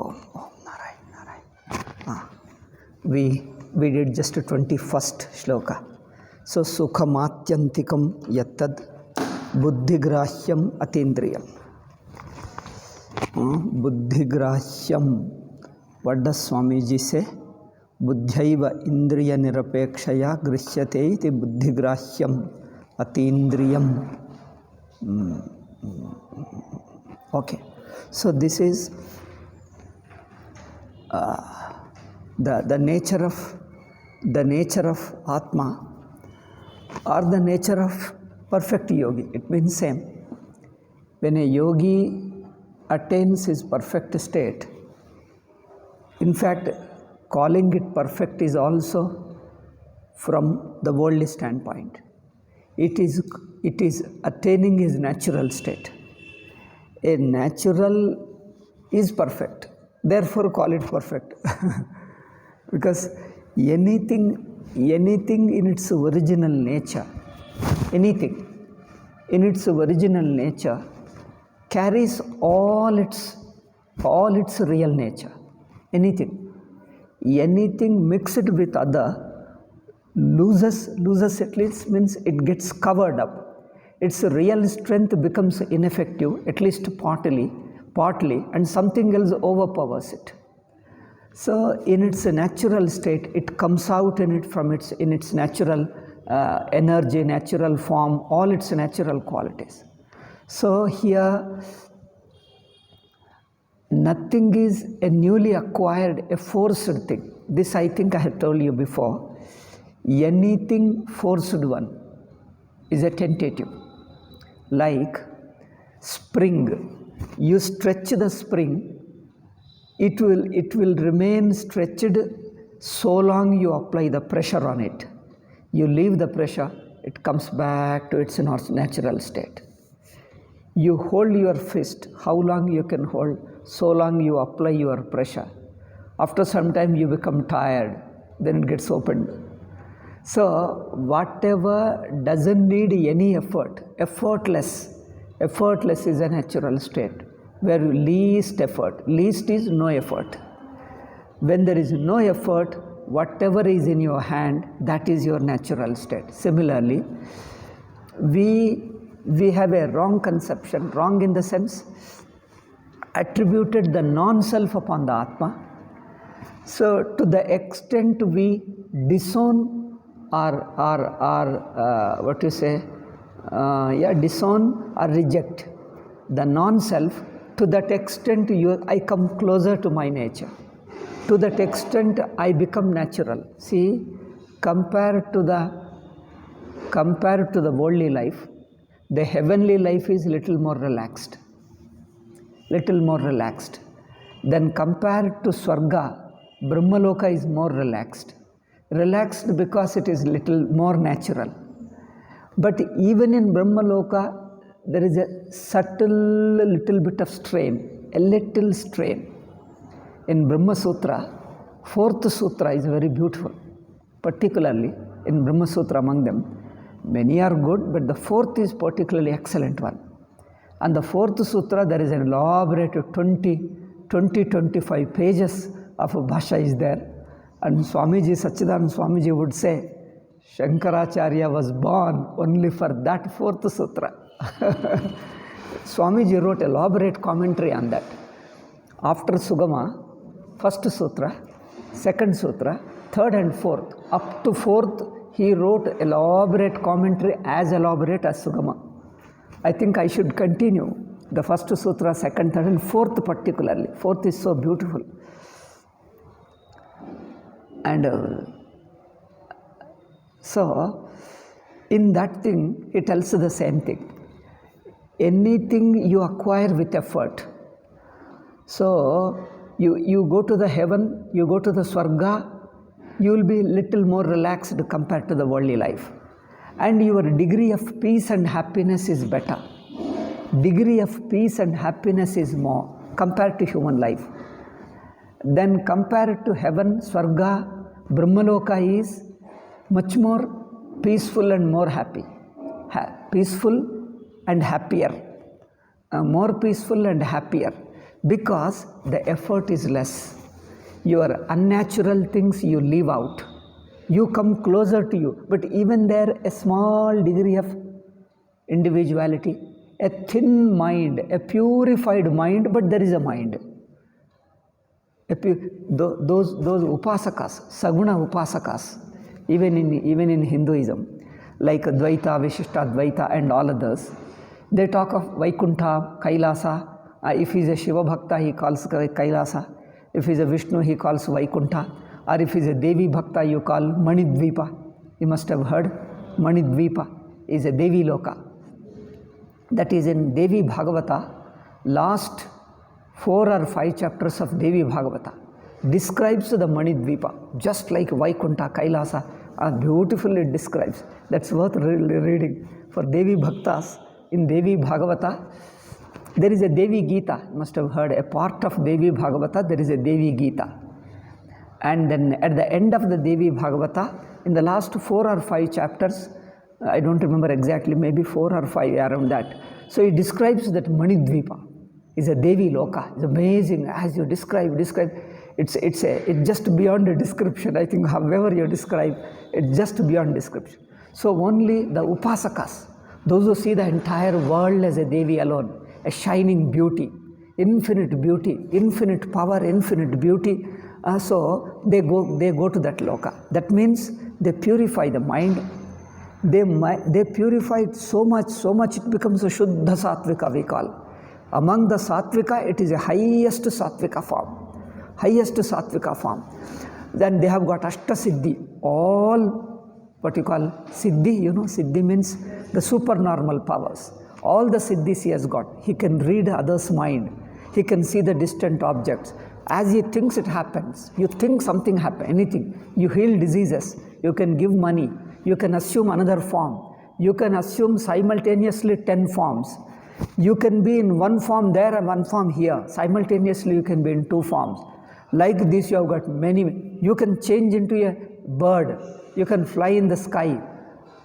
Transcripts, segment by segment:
Om Narayan, Narayan. We did just 21st shloka. So sukhamatyantikam yattad buddhigrahyam atindriyam. Buddhigrahyam. What does Swamiji say? Buddhyaiva indriya nirapekshaya grishyate iti buddhigrahyam atindriyam. Okay. So this is the nature of Atma, or the nature of perfect yogi. It means same. When a yogi attains his perfect state, in fact, calling it perfect is also from the worldly standpoint. It is attaining his natural state. A natural is perfect, therefore call it perfect. Because anything in its original nature, carries all its real nature. Anything mixed with other loses at least, means it gets covered up. Its real strength becomes ineffective, at least partly, and something else overpowers it. So in its natural state, it comes out in its natural energy, natural form, all its natural qualities. So here, nothing is a newly acquired, a forced thing. This I think I have told you before. Anything forced one is a tentative. Like spring, you stretch the spring, it will remain stretched so long you apply the pressure on it. You leave the pressure, it comes back to its natural state. You hold your fist, how long you can hold, so long you apply your pressure. After some time you become tired, then it gets opened. So whatever doesn't need any effort, effortless is a natural state, where least effort, least is no effort. When there is no effort, whatever is in your hand, that is your natural state. Similarly, we have a wrong conception, wrong in the sense, attributed the non-self upon the Atma. So to the extent we disown disown or reject the non-self, to that extent I come closer to my nature. To that extent I become natural. See, compared to the worldly life, the heavenly life is little more relaxed. Then compared to Swarga, Brahmaloka is more relaxed because it is little more natural. But even in Brahmaloka, there is a subtle little bit of strain, a little strain. In Brahma Sutra, 4th Sutra is very beautiful, particularly in Brahma Sutra among them. Many are good, but the 4th is particularly excellent one. And the 4th Sutra, there is an elaborate 20-25 pages of Bhasha is there. And Swamiji, Sachidananda Swamiji would say, Shankaracharya was born only for that 4th Sutra. Swamiji wrote elaborate commentary on that. After Sugama, 1st Sutra, 2nd Sutra, 3rd and 4th, up to 4th, he wrote elaborate commentary as elaborate as Sugama. I think I should continue the 1st Sutra, 2nd, 3rd and 4th particularly. 4th is so beautiful. And so, in that thing, it tells the same thing. Anything you acquire with effort. So, you go to the heaven, you go to the Swarga, you will be little more relaxed compared to the worldly life. And your degree of peace and happiness is better. Degree of peace and happiness is more compared to human life. Then compared to heaven, Swarga, Brahmaloka is much more peaceful and more happy. Peaceful and happier. More peaceful and happier. because the effort is less. Your unnatural things you leave out. You come closer to you, but even there a small degree of individuality, a thin mind, a purified mind, but there is a mind. Those upasakas, saguna upasakas, even in Hinduism, like Dvaita, Vishishta Dvaita and all others, they talk of Vaikuntha, Kailasa. If he is a Shiva Bhakta, he calls Kailasa. If he is a Vishnu, he calls Vaikuntha. Or if he is a Devi Bhakta, you call Manidvipa. You must have heard Manidvipa is a Devi Loka. That is in Devi Bhagavata, last 4 or 5 chapters of Devi Bhagavata describes the Manidvipa, just like Vaikuntha, Kailasa, beautifully describes. That's worth reading. For Devi Bhaktas, in Devi Bhagavata, there is a Devi Gita. You must have heard a part of Devi Bhagavata, there is a Devi Gita. And then at the end of the Devi Bhagavata, in the last 4 or 5 chapters, I don't remember exactly, maybe 4 or 5 around that. So he describes that Manidvipa is a Devi Loka. It's amazing as you describe. It's just beyond a description. I think however you describe, it's just beyond description. So only the upasakas, those who see the entire world as a Devi alone, a shining beauty, infinite power, infinite beauty. So they go to that loka. That means they purify the mind. They purify it so much it becomes a Shuddha Sattvika, we call. Among the Sattvika, it is a highest Sattvika form. Then they have got Ashta Siddhi, all what you call Siddhi, Siddhi means the supernormal powers. All the Siddhis he has got. He can read others' mind. He can see the distant objects. As he thinks it happens. You think something happens, anything. You heal diseases. You can give money. You can assume another form. You can assume simultaneously 10 forms. You can be in one form there and one form here. Simultaneously you can be in 2 forms. Like this you have got many. You can change into a bird. You can fly in the sky.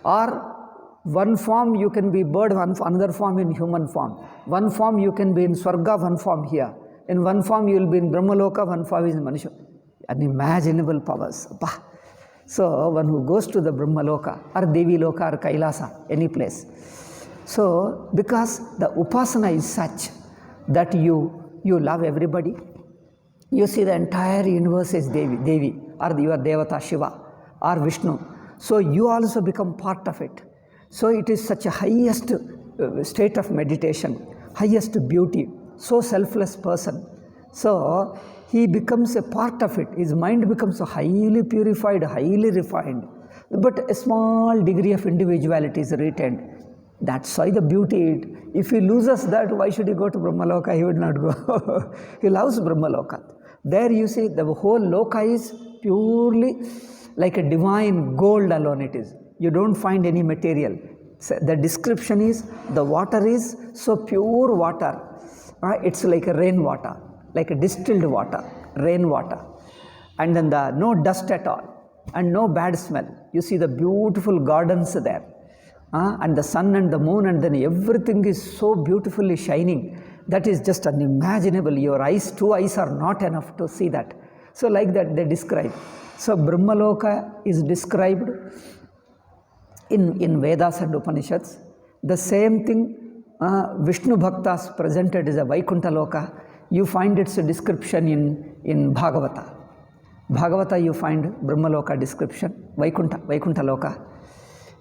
Or one form you can be bird, another form in human form. One form you can be in Swarga, one form here. In one form you will be in Brahmaloka, one form is in Manisha. Unimaginable powers. So one who goes to the Brahmaloka or Devi Loka or Kailasa, any place. So because the upasana is such that you love everybody. You see the entire universe is Devi or your Devata Shiva or Vishnu. So you also become part of it. So it is such a highest state of meditation, highest beauty, so selfless person. So he becomes a part of it. His mind becomes so highly purified, highly refined. But a small degree of individuality is retained. That's why the beauty. If he loses that, why should he go to Brahmaloka? He would not go. He loves Brahmaloka. There you see the whole loka is purely like a divine gold alone it is. You don't find any material. So the description is the water is so pure water. It's like a rainwater, like a distilled water, rainwater. And then no dust at all and no bad smell. You see the beautiful gardens there. And the sun and the moon and then everything is so beautifully shining. That is just unimaginable. Your eyes, 2 eyes are not enough to see that. So like that they describe. So Brahmaloka is described in Vedas and Upanishads. The same thing Vishnu Bhaktas presented as a Vaikuntha Loka. You find its description in Bhagavata. Bhagavata you find Brahmaloka description, Vaikuntha Loka.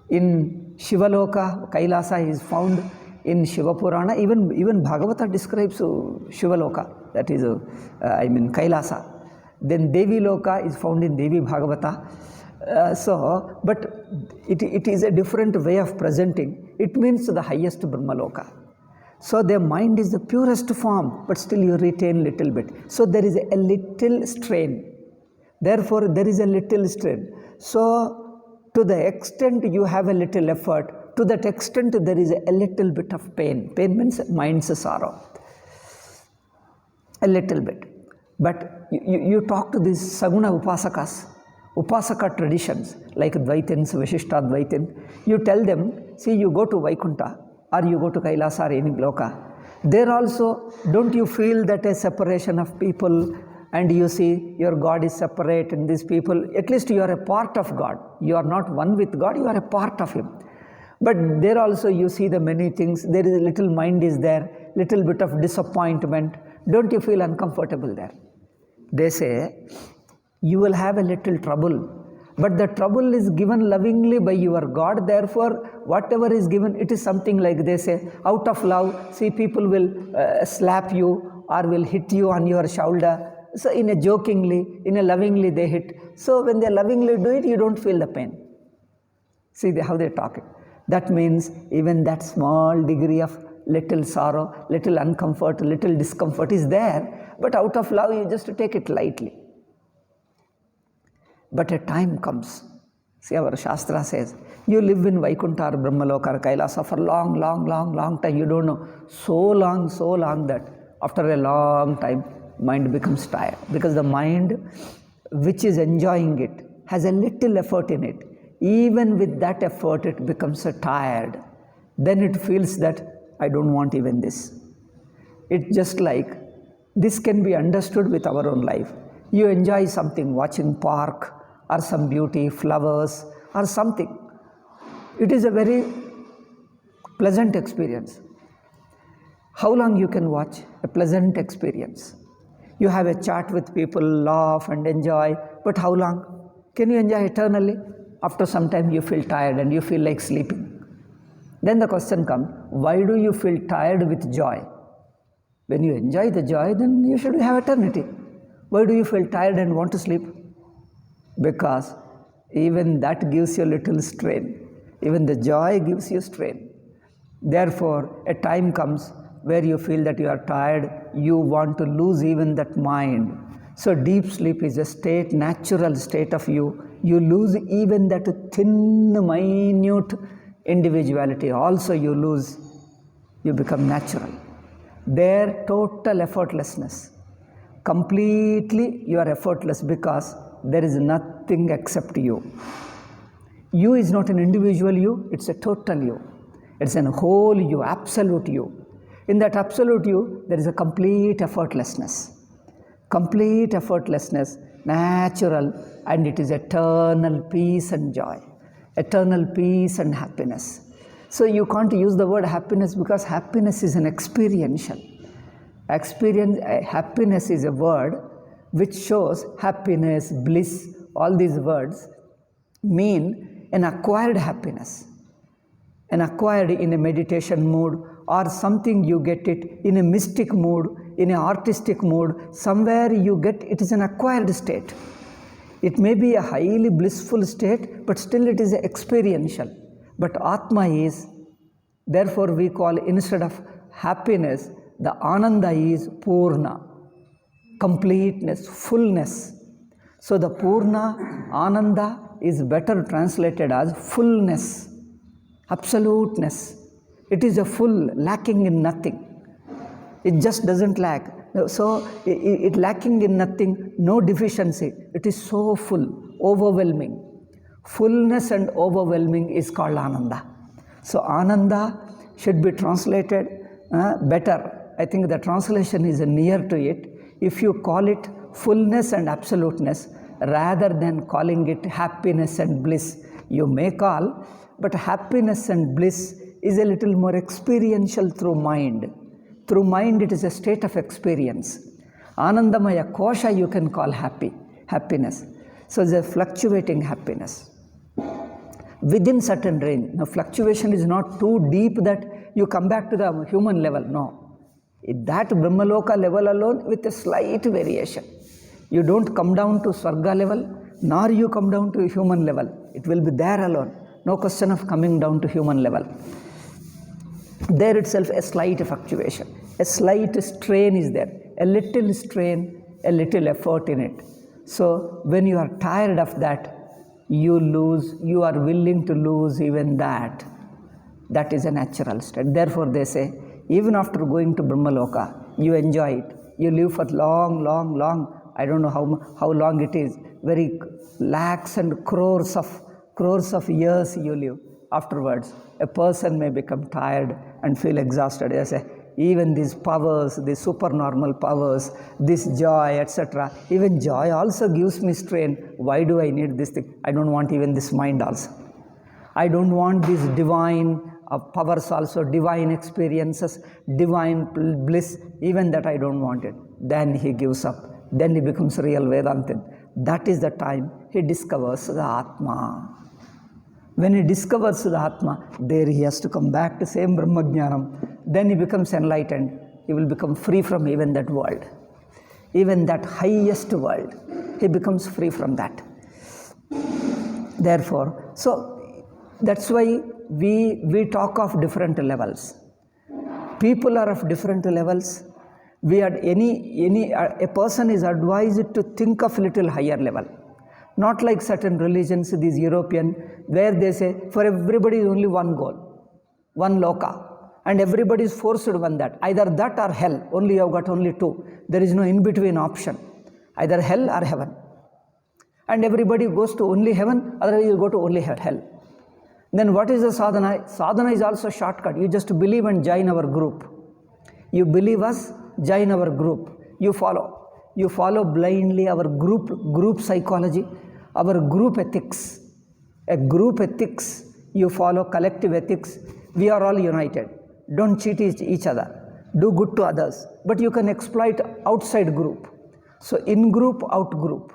In Shiva Loka, Kailasa is found in Shiva Purana. Even Bhagavata describes Shiva Loka, that is Kailasa. Then Devi Loka is found in Devi Bhagavata. But it is a different way of presenting. It means the highest Brahmaloka. So their mind is the purest form, but still you retain little bit. So there is a little strain. Therefore, there is a little strain. So to the extent you have a little effort, to that extent there is a little bit of pain. Pain means mind's sorrow. A little bit. But you talk to these Saguna Upasakas, Upasaka traditions like Dvaitins, Vishishta Dvaitin, you tell them, see, you go to Vaikuntha or you go to Kailasa or any Loka, There also, don't you feel that a separation of people, and you see your God is separate and these people, at least you are a part of God. You are not one with God, you are a part of Him. But there also you see the many things, there is a little mind is there, little bit of disappointment. Don't you feel uncomfortable there? They say, you will have a little trouble, but the trouble is given lovingly by your God. Therefore, whatever is given, it is something like they say, out of love. See, people will slap you or will hit you on your shoulder. So in a jokingly, in a lovingly they hit. So when they lovingly do it, you don't feel the pain. See how they talk it. That means even that small degree of little sorrow, little uncomfort, little discomfort is there, but out of love you just take it lightly. But a time comes. See, our Shastra says, you live in Vaikuntha or Brahmaloka or Kailasa for long time. You don't know. So long that after a long time, mind becomes tired. Because the mind which is enjoying it has a little effort in it. Even with that effort, it becomes tired. Then it feels that I don't want even this. It's just like this can be understood with our own life. You enjoy something, watching park or some beauty, flowers or something. It is a very pleasant experience. How long you can watch a pleasant experience? You have a chat with people, laugh and enjoy, but how long? Can you enjoy eternally? After some time you feel tired and you feel like sleeping. Then the question comes, why do you feel tired with joy? When you enjoy the joy, then you should have eternity. Why do you feel tired and want to sleep? Because even that gives you a little strain. Even the joy gives you strain. Therefore, a time comes where you feel that you are tired, you want to lose even that mind. So deep sleep is a state, natural state of you. You lose even that thin, minute individuality. Also you lose, you become natural. There, total effortlessness. Completely you are effortless because there is nothing except you. You is not an individual you, it's a total you. It's a whole you, absolute you. In that absolute you, there is a complete effortlessness. Complete effortlessness, natural, and it is eternal peace and joy. Eternal peace and happiness. So you can't use the word happiness because happiness is an experiential. Happiness is a word which shows happiness, bliss, all these words mean an acquired happiness. An acquired in a meditation mood or something you get it in a mystic mood, in an artistic mood, somewhere you get it is an acquired state. It may be a highly blissful state, but still it is experiential. But Atma is, therefore we call instead of happiness, the Ananda is Purna, completeness, fullness. So the Purna, Ananda is better translated as fullness, absoluteness. It is a full, lacking in nothing. It just doesn't lack. So it lacking in nothing, no deficiency. It is so full, overwhelming. Fullness and overwhelming is called Ananda. So Ananda should be translated better. I think the translation is near to it. If you call it fullness and absoluteness, rather than calling it happiness and bliss, you may call, but happiness and bliss is a little more experiential through mind. Through mind, it is a state of experience. Anandamaya kosha you can call happiness. So it's a fluctuating happiness. Within certain range. Now fluctuation is not too deep that you come back to the human level. No. That Brahmaloka level alone with a slight variation. You don't come down to Swarga level, nor you come down to human level. It will be there alone. No question of coming down to human level. There itself a slight fluctuation, a slight strain is there, a little strain, a little effort in it. So when you are tired of that, you are willing to lose even that. That is a natural state. Therefore they say, even after going to Brahmaloka, you enjoy it. You live for long, I don't know how long it is, very lakhs and crores of years you live. Afterwards, a person may become tired and feel exhausted. They say, even these powers, these supernormal powers, this joy, etc. Even joy also gives me strain. Why do I need this thing? I don't want even this mind also. I don't want these divine powers also, divine experiences, divine bliss, even that I don't want it. Then he gives up. Then he becomes real Vedantin. That is the time he discovers the Atma. When he discovers the Atma, there he has to come back to same Brahmajnanam. Then he becomes enlightened. He will become free from even that world. Even that highest world. He becomes free from that. Therefore, so that's why we talk of different levels. People are of different levels. A person is advised to think of little higher level. Not like certain religions, these European, where they say for everybody is only one goal, one loka, and everybody is forced on that. Either that or hell. Only you have got only two. There is no in-between option. Either hell or heaven. And everybody goes to only heaven, otherwise you go to only hell. Then what is the sadhana? Sadhana is also shortcut. You just believe and join our group. You believe us, join our group. You follow. You follow blindly our group psychology, our group ethics. A group ethics, you follow collective ethics. We are all united. Don't cheat each other. Do good to others. But you can exploit outside group. So in group, out group.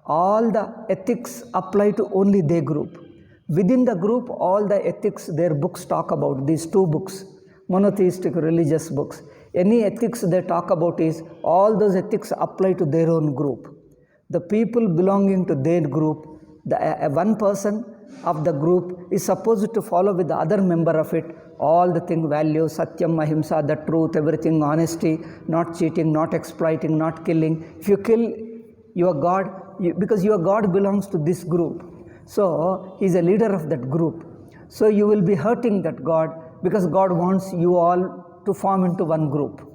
All the ethics apply to only their group. Within the group, all the ethics, their books talk about, these two books, monotheistic religious books. Any ethics they talk about is, all those ethics apply to their own group. The people belonging to their group, one person of the group is supposed to follow with the other member of it, all the thing, values, satyam, ahimsa, the truth, everything, honesty, not cheating, not exploiting, not killing. If you kill your God, because your God belongs to this group. So, he is a leader of that group. So, you will be hurting that God because God wants you all to form into one group.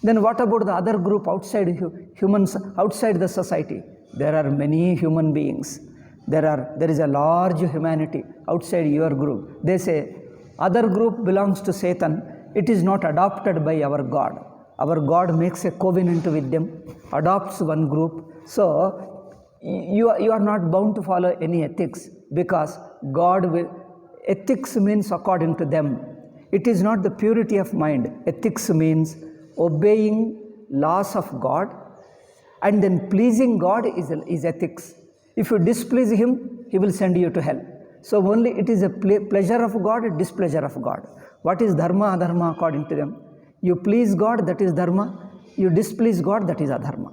Then what about the other group outside humans, outside the society? There are many human beings. There is a large humanity outside your group. They say, other group belongs to Satan. It is not adopted by our God. Our God makes a covenant with them, adopts one group. So, you are not bound to follow any ethics because God will. Ethics means according to them. It is not the purity of mind. Ethics means obeying laws of God, and then pleasing God is ethics. If you displease Him, He will send you to hell. So only it is a pleasure of God, displeasure of God. What is dharma, adharma according to them? You please God, that is dharma. You displease God, that is adharma.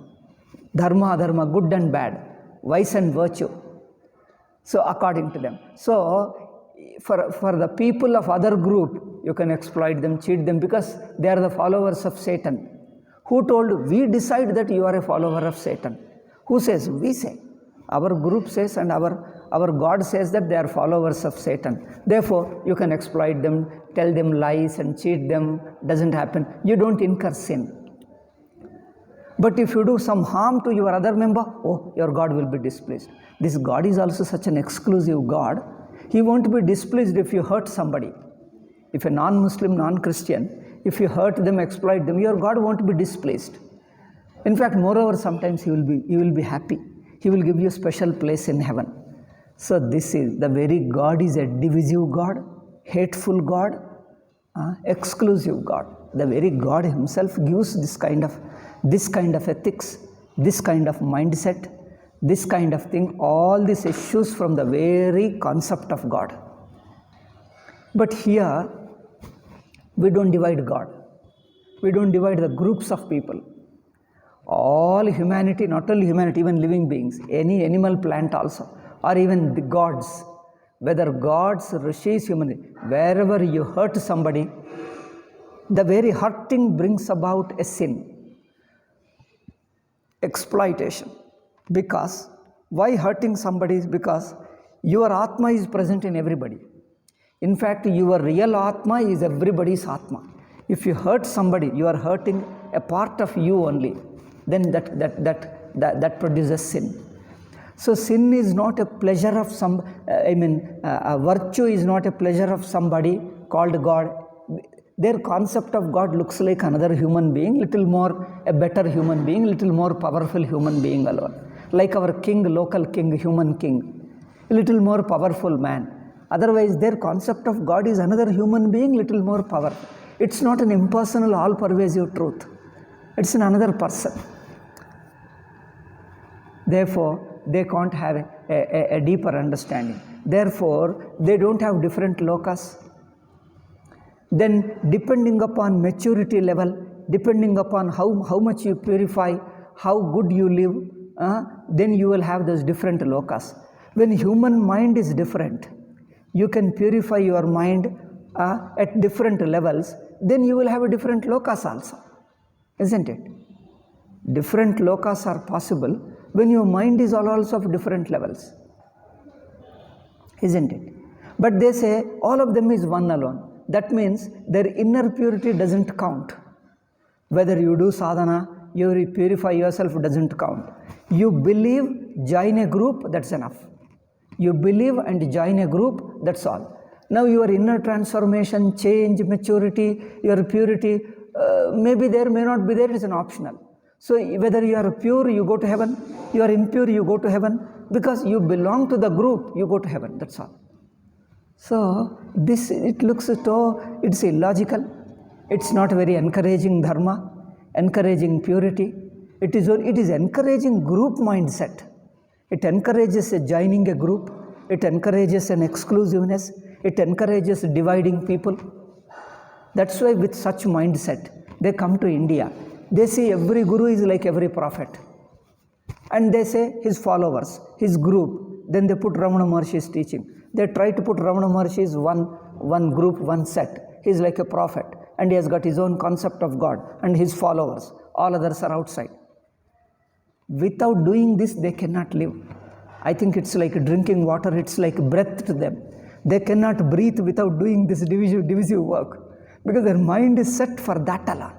Dharma, adharma, good and bad, vice and virtue. So according to them. So for the people of other group, you can exploit them, cheat them, because they are the followers of Satan. Who told? We decide that you are a follower of Satan. Who says? We say. Our group says, and our God says that they are followers of Satan. Therefore, you can exploit them, tell them lies and cheat them. Doesn't happen. You don't incur sin. But if you do some harm to your other member, oh, your God will be displeased. This God is also such an exclusive God. He won't be displeased if you hurt somebody. If a non-Muslim, non-Christian, if you hurt them, exploit them, your God won't be displeased. In fact, moreover, sometimes He will be happy. He will give you a special place in heaven. So this is, the very God is a divisive God, hateful God, exclusive God. The very God Himself gives this kind of ethics, this kind of mindset, this kind of thing, all these issues from the very concept of God. But here, we don't divide God. We don't divide the groups of people. All humanity, not only humanity, even living beings, any animal, plant also, or even the gods, whether gods, rishis, humanity, wherever you hurt somebody, the very hurting brings about a sin, exploitation. Because, why hurting somebody is because your Atma is present in everybody. In fact, your real Atma is everybody's Atma. If you hurt somebody, you are hurting a part of you only. Then that produces sin. So sin is not a pleasure of virtue is not a pleasure of somebody called God. Their concept of God looks like another human being, little more a better human being, little more powerful human being alone. Like our king, local king, human king, a little more powerful man. Otherwise, their concept of God is another human being, little more powerful. It's not an impersonal, all-pervasive truth. It's in another person. Therefore, they can't have a deeper understanding. Therefore, they don't have different lokas. Then, depending upon maturity level, depending upon how much you purify, how good you live, then you will have those different lokas. When human mind is different, you can purify your mind at different levels, then you will have a different lokas also, isn't it? Different lokas are possible when your mind is also of different levels, isn't it? But they say all of them is one alone. That means their inner purity doesn't count. Whether you do sadhana, you purify yourself doesn't count. You believe, join a group, that's enough. You believe and join a group, that's all. Now your inner transformation, change, maturity, your purity, maybe there, may not be there, it's an optional. So whether you are pure, you go to heaven, you are impure, you go to heaven, because you belong to the group, you go to heaven, that's all. So this, it looks as though it's illogical. It's not very encouraging dharma, encouraging purity. It is encouraging group mindset. It encourages joining a group. It encourages an exclusiveness. It encourages dividing people. That's why with such mindset, they come to India. They see every guru is like every prophet. And they say his followers, his group. Then they put Ramana Maharshi's teaching. They try to put Ramana Maharshi's one group, one set. He is like a prophet. And he has got his own concept of God and his followers. All others are outside. Without doing this, they cannot live. I think it's like drinking water. It's like breath to them. They cannot breathe without doing this divisive work. Because their mind is set for that alone.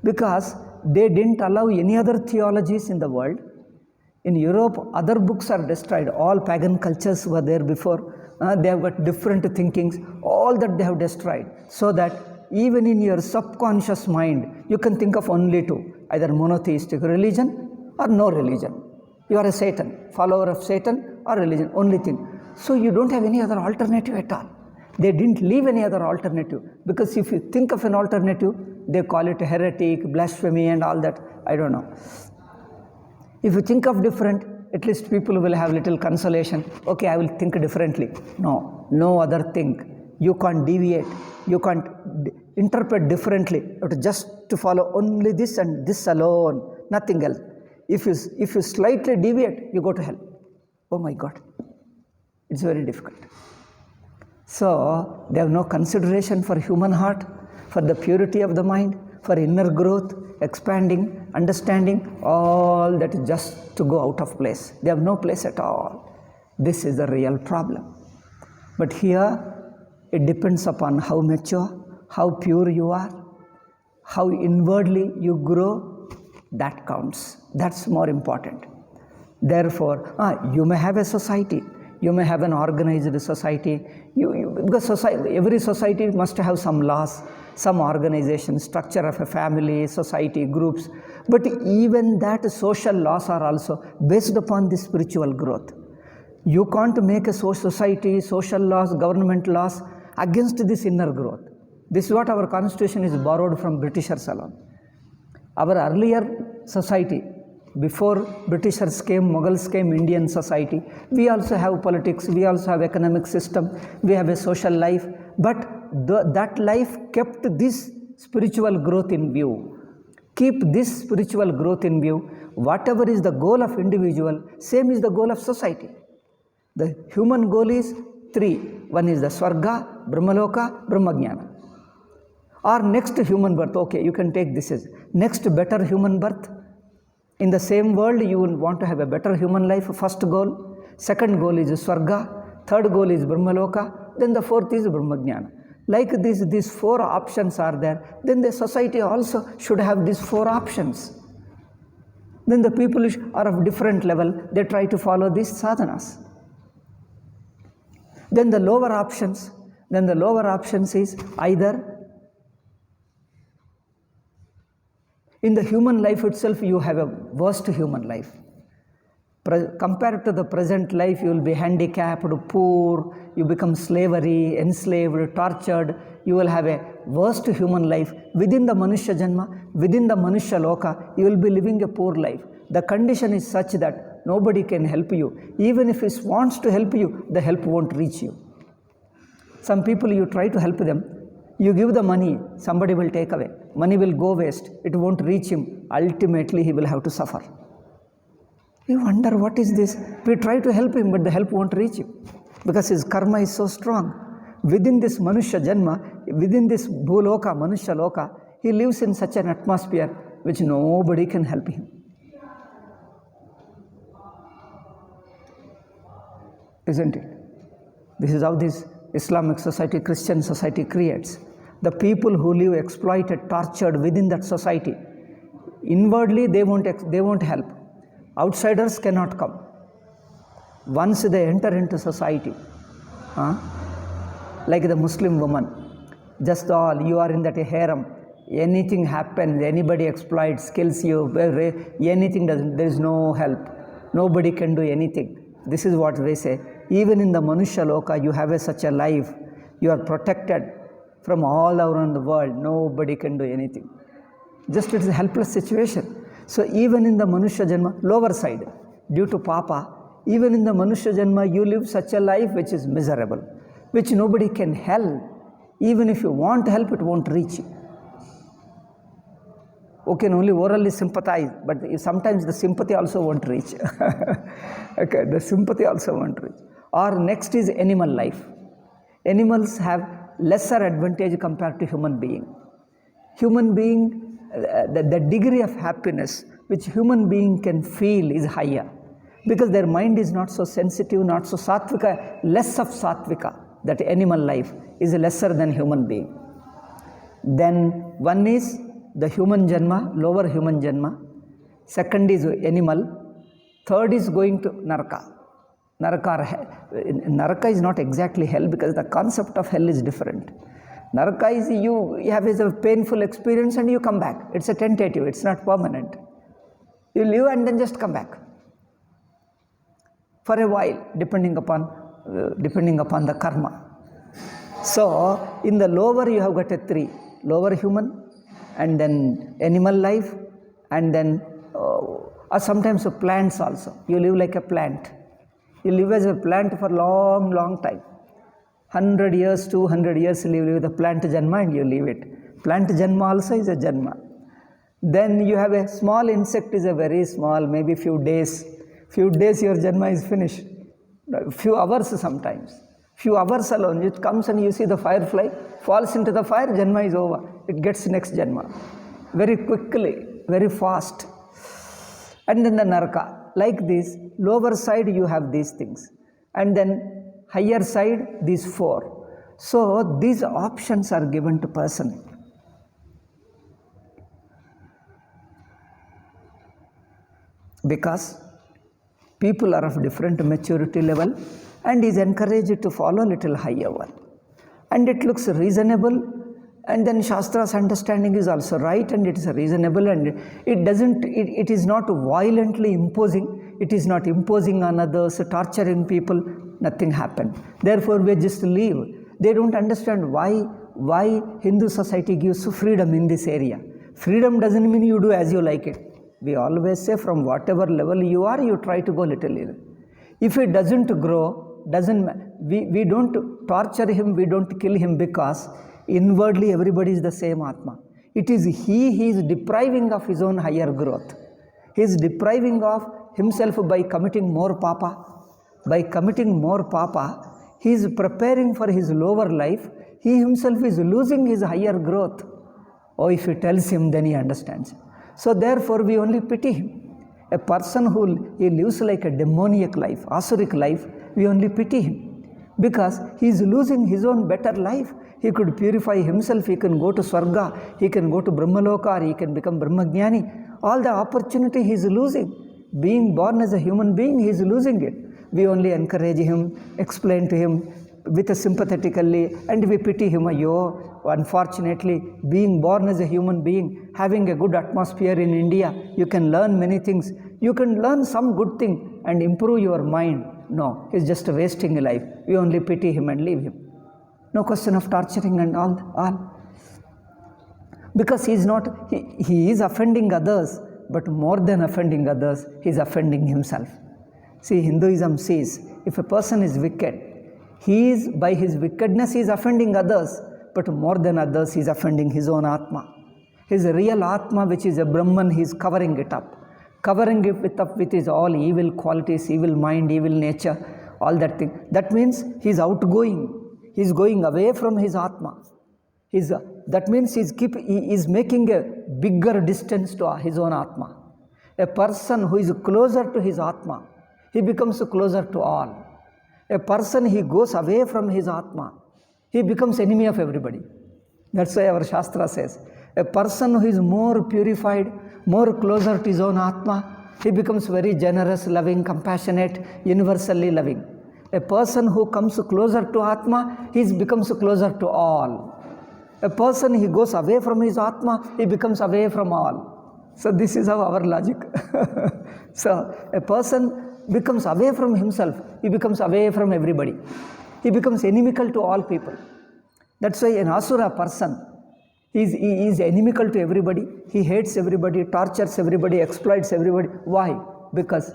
Because they didn't allow any other theologies in the world. In Europe, other books are destroyed. All pagan cultures were there before. They have got different thinkings. All that they have destroyed. So that even in your subconscious mind, you can think of only two. Either monotheistic religion or no religion. You are a Satan, follower of Satan or religion, only thing. So you don't have any other alternative at all. They didn't leave any other alternative. Because if you think of an alternative, they call it heretic, blasphemy and all that. I don't know. If you think of different, at least people will have little consolation. Okay, I will think differently. No other thing. You can't deviate. You can't interpret differently. You have to just to follow only this and this alone, nothing else. If you slightly deviate, you go to hell. Oh my God. It's very difficult. So they have no consideration for human heart, for the purity of the mind, for inner growth, expanding, understanding, all that is just to go out of place. They have no place at all. This is the real problem. But here, it depends upon how mature, how pure you are, how inwardly you grow, that counts. That's more important. Therefore, you may have a society, you may have an organized society, because every society must have some laws, some organization, structure of a family, society, groups. But even that social laws are also based upon the spiritual growth. You can't make a society, social laws, government laws against this inner growth. This is what our constitution is borrowed from Britishers alone. Our earlier society, before Britishers came, Mughals came, Indian society, we also have politics, we also have economic system, we have a social life, but that life kept this spiritual growth in view. Keep this spiritual growth in view. Whatever is the goal of individual, same is the goal of society. The human goal is three. One is the Swarga, Brahmaloka, Brahmajnana. Or next human birth, okay, you can take this as next better human birth. In the same world, you will want to have a better human life, first goal. Second goal is Swarga. Third goal is Brahmaloka. Then the fourth is Brahmajnana. Like this, these four options are there. Then the society also should have these four options. Then the people are of different level. They try to follow these sadhanas. Then the lower options is either In the human life itself, you have a worst human life. Compared to the present life, you will be handicapped, poor, you become slavery, enslaved, tortured. You will have a worst human life. Within the Manushya Janma, within the Manushya Loka, you will be living a poor life. The condition is such that nobody can help you. Even if he wants to help you, the help won't reach you. Some people, you try to help them, you give the money, somebody will take away. Money will go waste, it won't reach him. Ultimately, he will have to suffer. You wonder, what is this? We try to help him, but the help won't reach him because his karma is so strong. Within this Manushya Janma, within this Bhuloka, Manushya Loka, he lives in such an atmosphere which nobody can help him. Isn't it? This is how this Islamic society, Christian society creates. The people who live exploited, tortured within that society, inwardly they won't help. Outsiders cannot come. Once they enter into society, like the Muslim woman, just all, you are in that harem, anything happens, anybody exploits, kills you, anything doesn't, there is no help. Nobody can do anything. This is what they say. Even in the Manushya Loka, you have such a life, you are protected from all around the world, nobody can do anything. Just it is a helpless situation. So even in the Manushya Janma, lower side, due to Papa, even in the Manushya Janma, you live such a life which is miserable, which nobody can help. Even if you want help, it won't reach you. You can only orally sympathize, but sometimes the sympathy also won't reach. Okay, the sympathy also won't reach. Or next is animal life. Animals have lesser advantage compared to human being. Human being, the degree of happiness which human being can feel is higher because their mind is not so sensitive, not so sattvika, less of sattvika. That animal life is lesser than human being. Then one is the human janma, lower human janma. Second is animal. Third is going to naraka. Naraka is not exactly hell because the concept of hell is different. Naraka is you have a painful experience and you come back. It's a tentative, it's not permanent. You live and then just come back. For a while, depending upon the karma. So, in the lower you have got a three. Lower human, and then animal life, and then or sometimes plants also. You live like a plant. You live as a plant for long, long time. 100 years, 200 years you live with the plant janma and you leave it. Plant janma also is a janma. Then you have a small insect is a very small, maybe few days. Few days your janma is finished. Few hours sometimes. Few hours alone, it comes and you see the firefly, falls into the fire, janma is over. It gets next janma. Very quickly, very fast. And then the naraka. Like this, lower side you have these things. And then higher side, these four. So these options are given to person. Because people are of different maturity level and is encouraged to follow little higher one. And it looks reasonable, and then Shastra's understanding is also right and it is reasonable, and it is not violently imposing, it is not imposing on others, torturing people, nothing happened. Therefore we just leave. They don't understand why Hindu society gives freedom in this area. Freedom doesn't mean you do as you like it. We always say from whatever level you are, you try to go little. If it doesn't grow, we don't torture him, we don't kill him, because inwardly everybody is the same Atma. It is he is depriving of his own higher growth. He is depriving of himself by committing more papa. By committing more papa, he is preparing for his lower life. He himself is losing his higher growth. Oh, if he tells him, then he understands. So therefore we only pity him. A person he lives like a demoniac life, asuric life, we only pity him. Because he is losing his own better life. He could purify himself, he can go to Swarga, he can go to Brahmaloka, he can become Brahmagyani. All the opportunity he is losing. Being born as a human being, he is losing it. We only encourage him, explain to him, with a sympathetically, and we pity him. Unfortunately, being born as a human being, having a good atmosphere in India, you can learn many things. You can learn some good thing and improve your mind. No, he's just wasting a life. We only pity him and leave him. No question of torturing and all. Because he is offending others, but more than offending others, he is offending himself. See, Hinduism says, if a person is wicked, by his wickedness, he is offending others, but more than others, he is offending his own Atma. His real Atma, which is a Brahman, he is covering it up with his all evil qualities, evil mind, evil nature, all that thing. That means he is outgoing. He is going away from his Atma. That means he is making a bigger distance to his own Atma. A person who is closer to his Atma, he becomes closer to all. A person, he goes away from his Atma, he becomes enemy of everybody. That's why our Shastra says, a person who is more purified, more closer to his own Atma, he becomes very generous, loving, compassionate, universally loving. A person who comes closer to Atma, he becomes closer to all. A person, he goes away from his Atma, he becomes away from all. So this is how our logic. So a person becomes away from himself, he becomes away from everybody. He becomes inimical to all people. That's why an Asura person, he is inimical to everybody. He hates everybody, tortures everybody, exploits everybody. Why? Because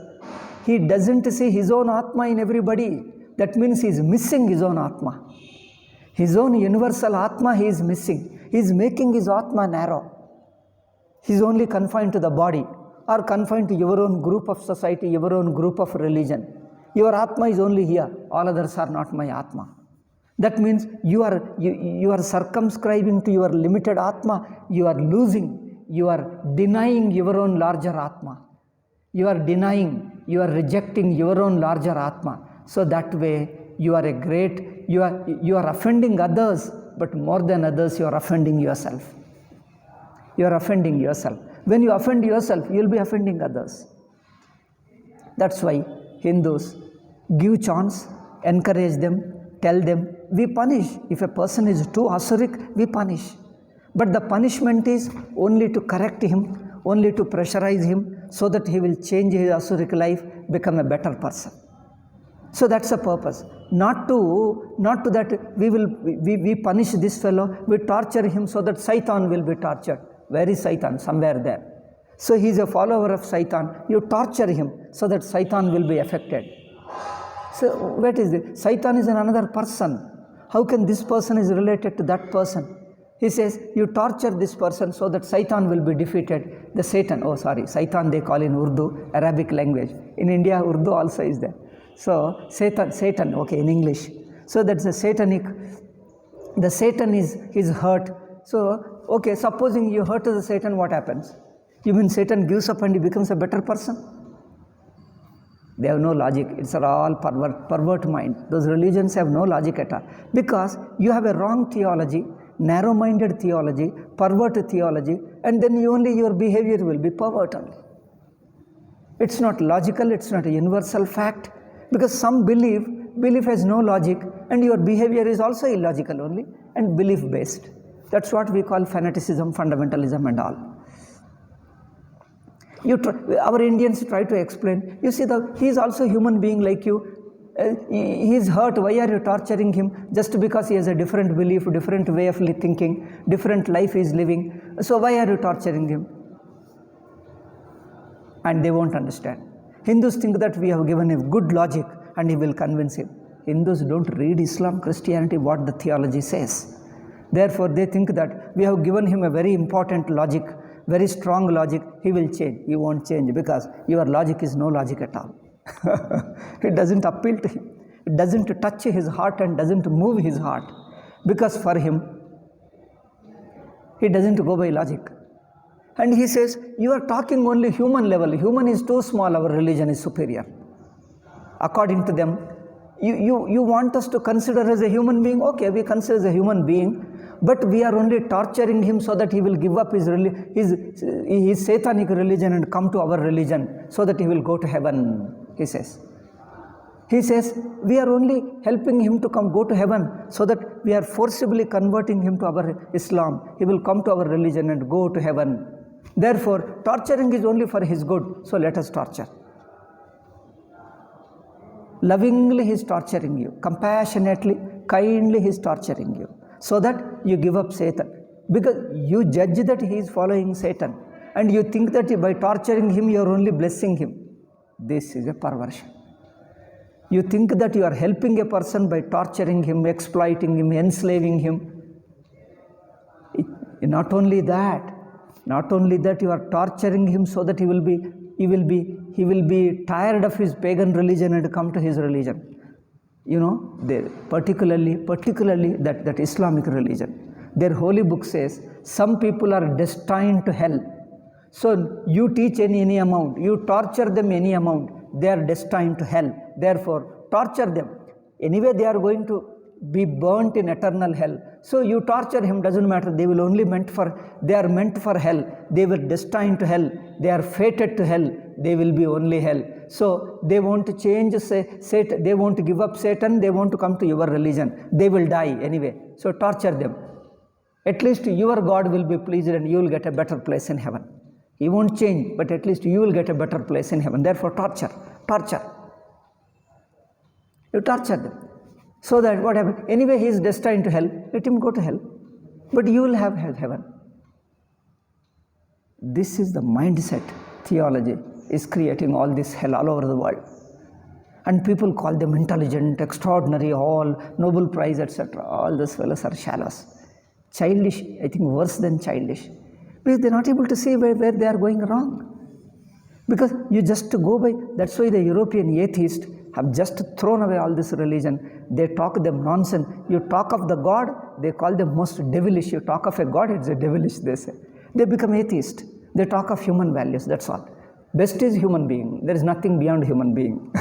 he doesn't see his own Atma in everybody. That means he is missing his own Atma. His own universal Atma he is missing. He is making his Atma narrow. He is only confined to the body, or confined to your own group of society, your own group of religion. Your Atma is only here. All others are not my Atma. That means you are circumscribing to your limited Atma. You are losing. You are denying your own larger Atma. You are denying. You are rejecting your own larger Atma. So that way you are you are offending others, but more than others, you are offending yourself. You are offending yourself. When you offend yourself, you will be offending others. That's why Hindus give chance, encourage them, tell them, we punish. If a person is too asuric, we punish. But the punishment is only to correct him, only to pressurize him, so that he will change his asuric life, become a better person. So that's the purpose. Not to that we punish this fellow, we torture him so that Satan will be tortured. Where is Satan? Somewhere there. So he is a follower of Satan. You torture him so that Satan will be affected. So what is this? Satan is another person. How can this person is related to that person? He says, you torture this person so that Satan will be defeated. The Satan they call in Urdu, Arabic language. In India, Urdu also is there. So Satan, okay, in English. So that's the satanic, the Satan is hurt. So, okay, supposing you hurt the Satan, what happens? You mean Satan gives up and he becomes a better person? They have no logic. It's all pervert mind. Those religions have no logic at all. Because you have a wrong theology, narrow-minded theology, perverted theology, and then your behavior will be pervert only. It's not logical, it's not a universal fact. Because some belief has no logic, and your behavior is also illogical only, and belief-based. That's what we call fanaticism, fundamentalism and all. Our Indians try to explain, you see, he is also a human being like you. He is hurt, why are you torturing him? Just because he has a different belief, different way of thinking, different life he is living. So why are you torturing him? And they won't understand. Hindus think that we have given him good logic and he will convince him. Hindus don't read Islam, Christianity, what the theology says. Therefore, they think that we have given him a very important logic, very strong logic, he will change. He won't change because your logic is no logic at all. It doesn't appeal to him. It doesn't touch his heart and doesn't move his heart. Because for him, he doesn't go by logic. And he says, you are talking only human level. Human is too small, our religion is superior. According to them, you want us to consider as a human being? Okay, we consider as a human being, but we are only torturing him so that he will give up his satanic religion and come to our religion so that he will go to heaven, he says. He says, we are only helping him to go to heaven, so that we are forcibly converting him to our Islam. He will come to our religion and go to heaven. Therefore, torturing is only for his good, so let us torture. Lovingly he is torturing you. Compassionately, kindly he is torturing you, so that you give up Satan. Because you judge that he is following Satan, and you think that by torturing him you are only blessing him. This is a perversion. You think that you are helping a person by torturing him, exploiting him, enslaving him. Not only that, you are torturing him so that he will be tired of his pagan religion and come to his religion. You know, particularly that Islamic religion. Their holy book says some people are destined to hell. So you teach any amount, you torture them any amount, they are destined to hell. Therefore, torture them. Anyway, they are going to be burnt in eternal hell. So you torture him, doesn't matter. They are meant for hell. They were destined to hell. They are fated to hell. They will be only hell. So they won't change Satan. They won't give up Satan. They want to come to your religion. They will die anyway. So torture them. At least your God will be pleased and you will get a better place in heaven. He won't change, but at least you will get a better place in heaven. Therefore, torture. You torture them. So that what happens? Anyway, he is destined to hell. Let him go to hell. But you will have heaven. This is the mindset. Theology is creating all this hell all over the world. And people call them intelligent, extraordinary, all Nobel Prize, etc. All those fellows are shallows. Childish, I think worse than childish. Because they are not able to see where they are going wrong. Because you just go by, that's why the European atheists have just thrown away all this religion. They talk them nonsense. You talk of the God, they call them most devilish. You talk of a God, it's a devilish, they say. They become atheist. They talk of human values, that's all. Best is human being. There is nothing beyond human being.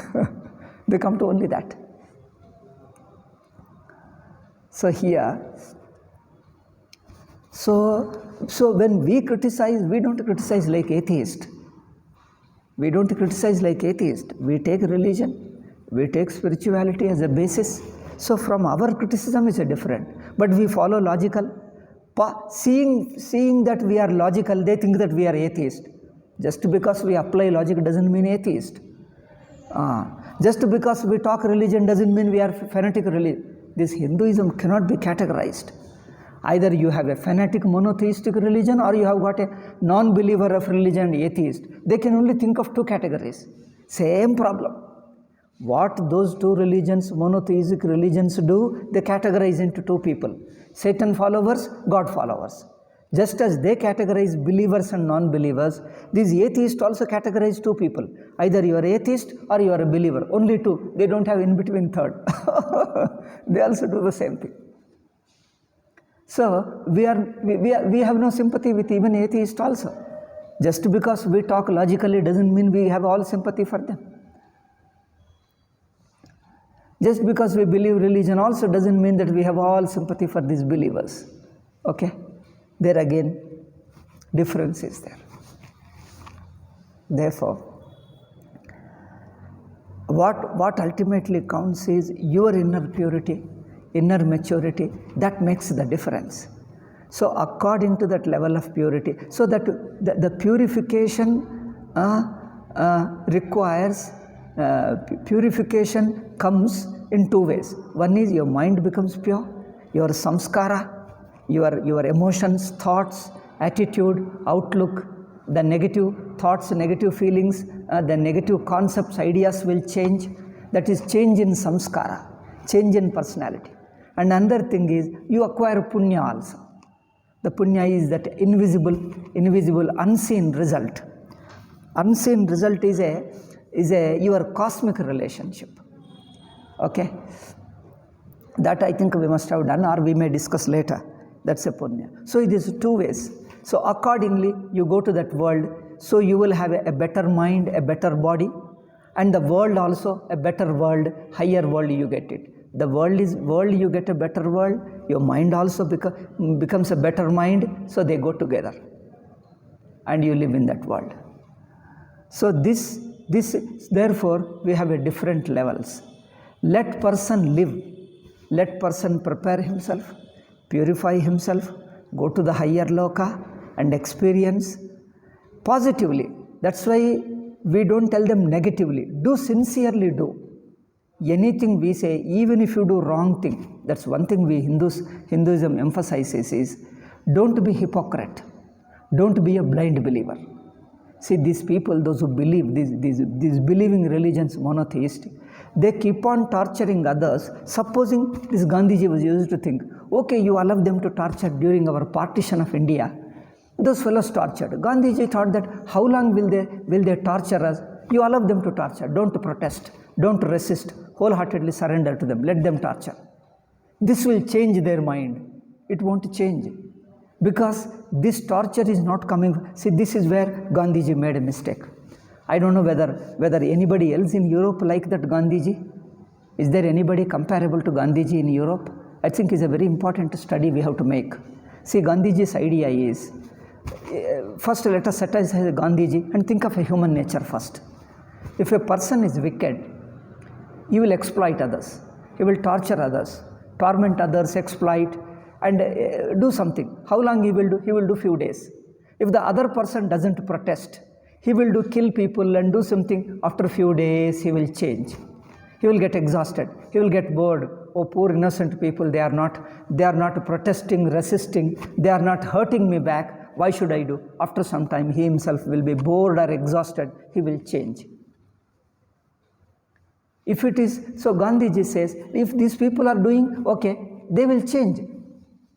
They come to only that. So here, so when we criticize, we don't criticize like atheist. We don't criticize like atheist. We take religion, we take spirituality as a basis. So from our criticism is different. But we follow logical. Seeing that we are logical, they think that we are atheist. Just because we apply logic doesn't mean atheist. Just because we talk religion doesn't mean we are fanatic religion. This Hinduism cannot be categorized. Either you have a fanatic monotheistic religion or you have got a non-believer of religion, atheist. They can only think of two categories. Same problem. What those two religions, monotheistic religions do, they categorize into two people. Satan followers, God followers. Just as they categorize believers and non-believers, these atheists also categorize two people. Either you are atheist or you are a believer. Only two. They don't have in between third. They also do the same thing. So we have no sympathy with even atheists also. Just because we talk logically doesn't mean we have all sympathy for them. Just because we believe religion also doesn't mean that we have all sympathy for these believers. Okay? There again, difference is there. Therefore, what ultimately counts is your inner purity, inner maturity. That makes the difference. So according to that level of purity, so that the purification purification comes in two ways. One is your mind becomes pure, your samskara, your emotions, thoughts, attitude, outlook, the negative thoughts, negative feelings, the negative concepts, ideas will change. That is change in samskara, change in personality. And another thing is you acquire punya also. The punya is that invisible, unseen result. Unseen result is your cosmic relationship. Okay? That I think we must have done, or we may discuss later. That's a punya. So it is two ways. So accordingly, you go to that world, so you will have a better mind, a better body, and the world also, a better world, higher world you get it. The world, you get a better world, your mind also becomes a better mind, so they go together. And you live in that world. So this therefore, we have a different levels. Let person live. Let person prepare himself, purify himself, go to the higher loka and experience positively. That's why we don't tell them negatively. Do sincerely do. Anything we say, even if you do wrong thing, that's one thing Hinduism emphasizes is, don't be hypocrite. Don't be a blind believer. See, these people, those who believe, these believing religions, monotheist, they keep on torturing others. Supposing this Gandhiji was used to think, okay, you allow them to torture during our partition of India. Those fellows tortured. Gandhiji thought that how long will they torture us? You allow them to torture. Don't protest. Don't resist. Wholeheartedly surrender to them. Let them torture. This will change their mind. It won't change. Because this torture is not coming. See, this is where Gandhiji made a mistake. I don't know whether anybody else in Europe like that Gandhiji. Is there anybody comparable to Gandhiji in Europe? I think it's a very important study we have to make. See, Gandhiji's idea is, first let us set aside Gandhiji and think of a human nature first. If a person is wicked, he will exploit others. He will torture others, torment others, exploit, and do something. How long he will do? He will do few days. If the other person doesn't protest, he will kill people and do something. After a few days, he will change. He will get exhausted. He will get bored. Oh, poor innocent people, they are not protesting, resisting. They are not hurting me back. Why should I do? After some time, he himself will be bored or exhausted. He will change. If it is, so Gandhiji says, if these people are doing, okay, they will change.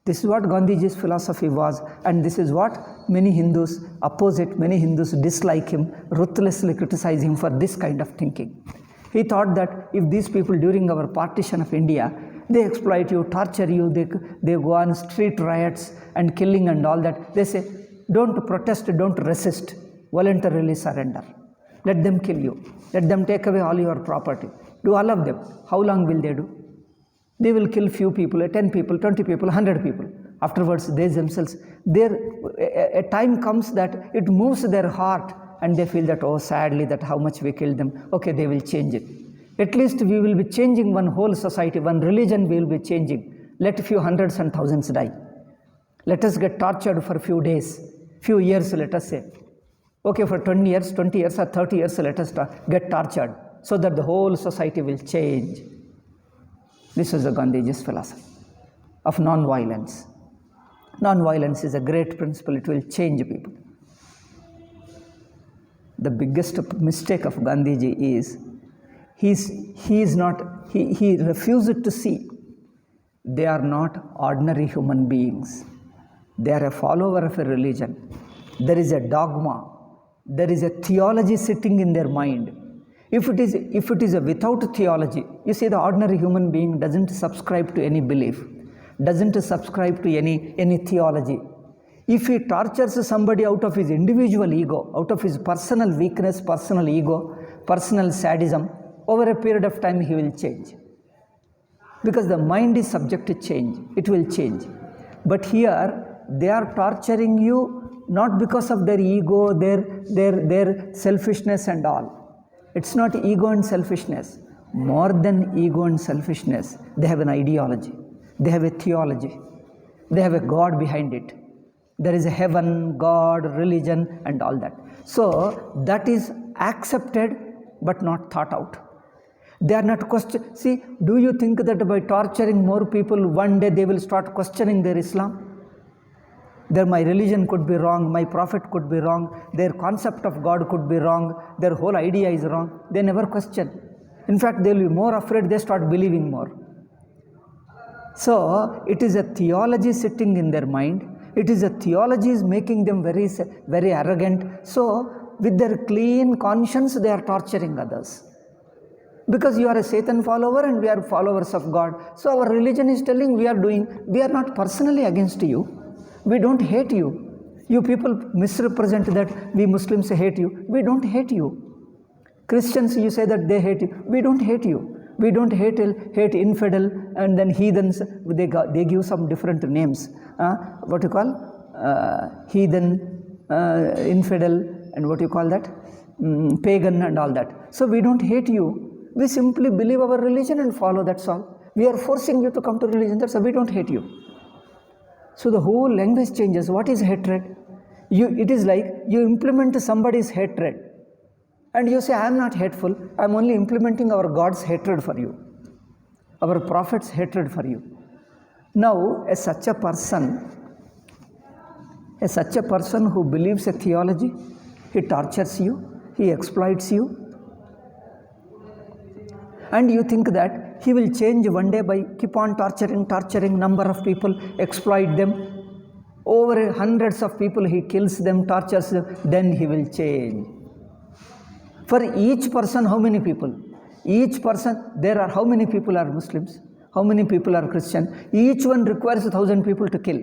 This is what Gandhiji's philosophy was, and this is what many Hindus oppose it, many Hindus dislike him, ruthlessly criticize him for this kind of thinking. He thought that if these people during our partition of India, they exploit you, torture you, they go on street riots and killing and all that, they say, don't protest, don't resist, voluntarily surrender. Let them kill you. Let them take away all your property. Do all of them. How long will they do? They will kill few people, 10 people, 20 people, 100 people. Afterwards, they themselves, a time comes that it moves their heart and they feel that, oh, sadly, that how much we killed them. Okay, they will change it. At least we will be changing one whole society, one religion we will be changing. Let a few hundreds and thousands die. Let us get tortured for a few days, few years, let us say. Okay, for 20 years or 30 years, let us get tortured so that the whole society will change. This is the Gandhiji's philosophy of non-violence. Non-violence is a great principle. It will change people. The biggest mistake of Gandhiji is he refused to see they are not ordinary human beings. They are a follower of a religion. There is a dogma. There is a theology sitting in their mind. If it is a without theology, you see, the ordinary human being doesn't subscribe to any belief, doesn't subscribe to any theology. If he tortures somebody out of his individual ego, out of his personal weakness, personal ego, personal sadism, over a period of time he will change. Because the mind is subject to change, it will change. But here, they are torturing you not because of their ego, their selfishness and all. It's not ego and selfishness. More than ego and selfishness, they have an ideology. They have a theology. They have a God behind it. There is a heaven, God, religion, and all that. So that is accepted but not thought out. They are not questioned. See, do you think that by torturing more people, one day they will start questioning their Islam? That my religion could be wrong, my prophet could be wrong, their concept of God could be wrong, their whole idea is wrong. They never question. In fact, they will be more afraid, they start believing more. So, it is a theology sitting in their mind. It is a theology is making them very, very arrogant. So, with their clean conscience, they are torturing others. Because you are a Satan follower and we are followers of God. So, our religion is telling we are not personally against you. We don't hate you. You people misrepresent that we Muslims hate you. We don't hate you. Christians, you say that they hate you. We don't hate you. We don't hate infidel and then heathens. They give some different names. What you call? Heathen, infidel, and what you call that? Pagan and all that. So we don't hate you. We simply believe our religion and follow, that's all. We are forcing you to come to religion, that's why we don't hate you. So the whole language changes. What is hatred? It is like you implement somebody's hatred and you say, I am not hateful, I am only implementing our God's hatred for you, our prophet's hatred for you. Now, such a person who believes a theology, he tortures you, he exploits you, and you think that he will change one day by keep on torturing number of people, exploit them. Over hundreds of people he kills them, tortures them, then he will change. For each person, how many people? Each person, there are how many people are Muslims? How many people are Christian? Each one requires 1,000 people to kill.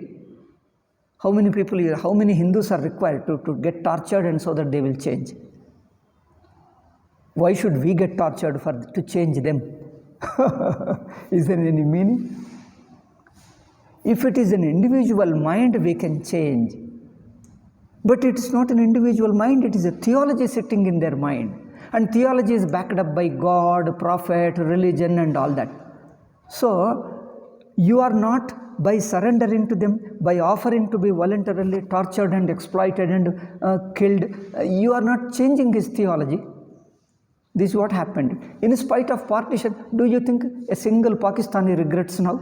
How many Hindus are required to get tortured and so that they will change? Why should we get tortured to change them? Is there any meaning? If it is an individual mind, we can change. But it is not an individual mind, it is a theology sitting in their mind. And theology is backed up by God, prophet, religion and all that. So, you are not, by surrendering to them, by offering to be voluntarily tortured and exploited and killed, you are not changing his theology. This is what happened. In spite of partition, do you think a single Pakistani regrets now?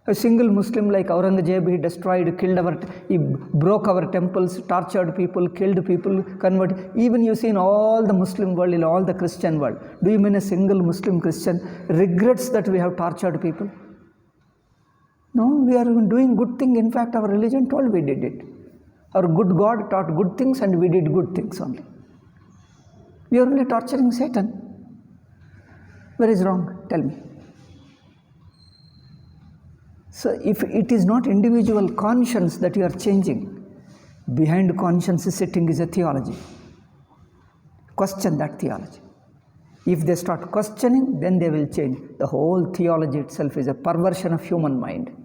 A single Muslim like Aurangzeb, he destroyed, killed he broke our temples, tortured people, killed people, converted. Even you see in all the Muslim world, in all the Christian world, do you mean a single Muslim Christian regrets that we have tortured people? No, we are doing good thing. In fact, our religion told we did it. Our good God taught good things and we did good things only. We are only torturing Satan. Where is wrong? Tell me. So if it is not individual conscience that you are changing, behind conscience sitting is a theology. Question that theology. If they start questioning, then they will change. The whole theology itself is a perversion of human mind.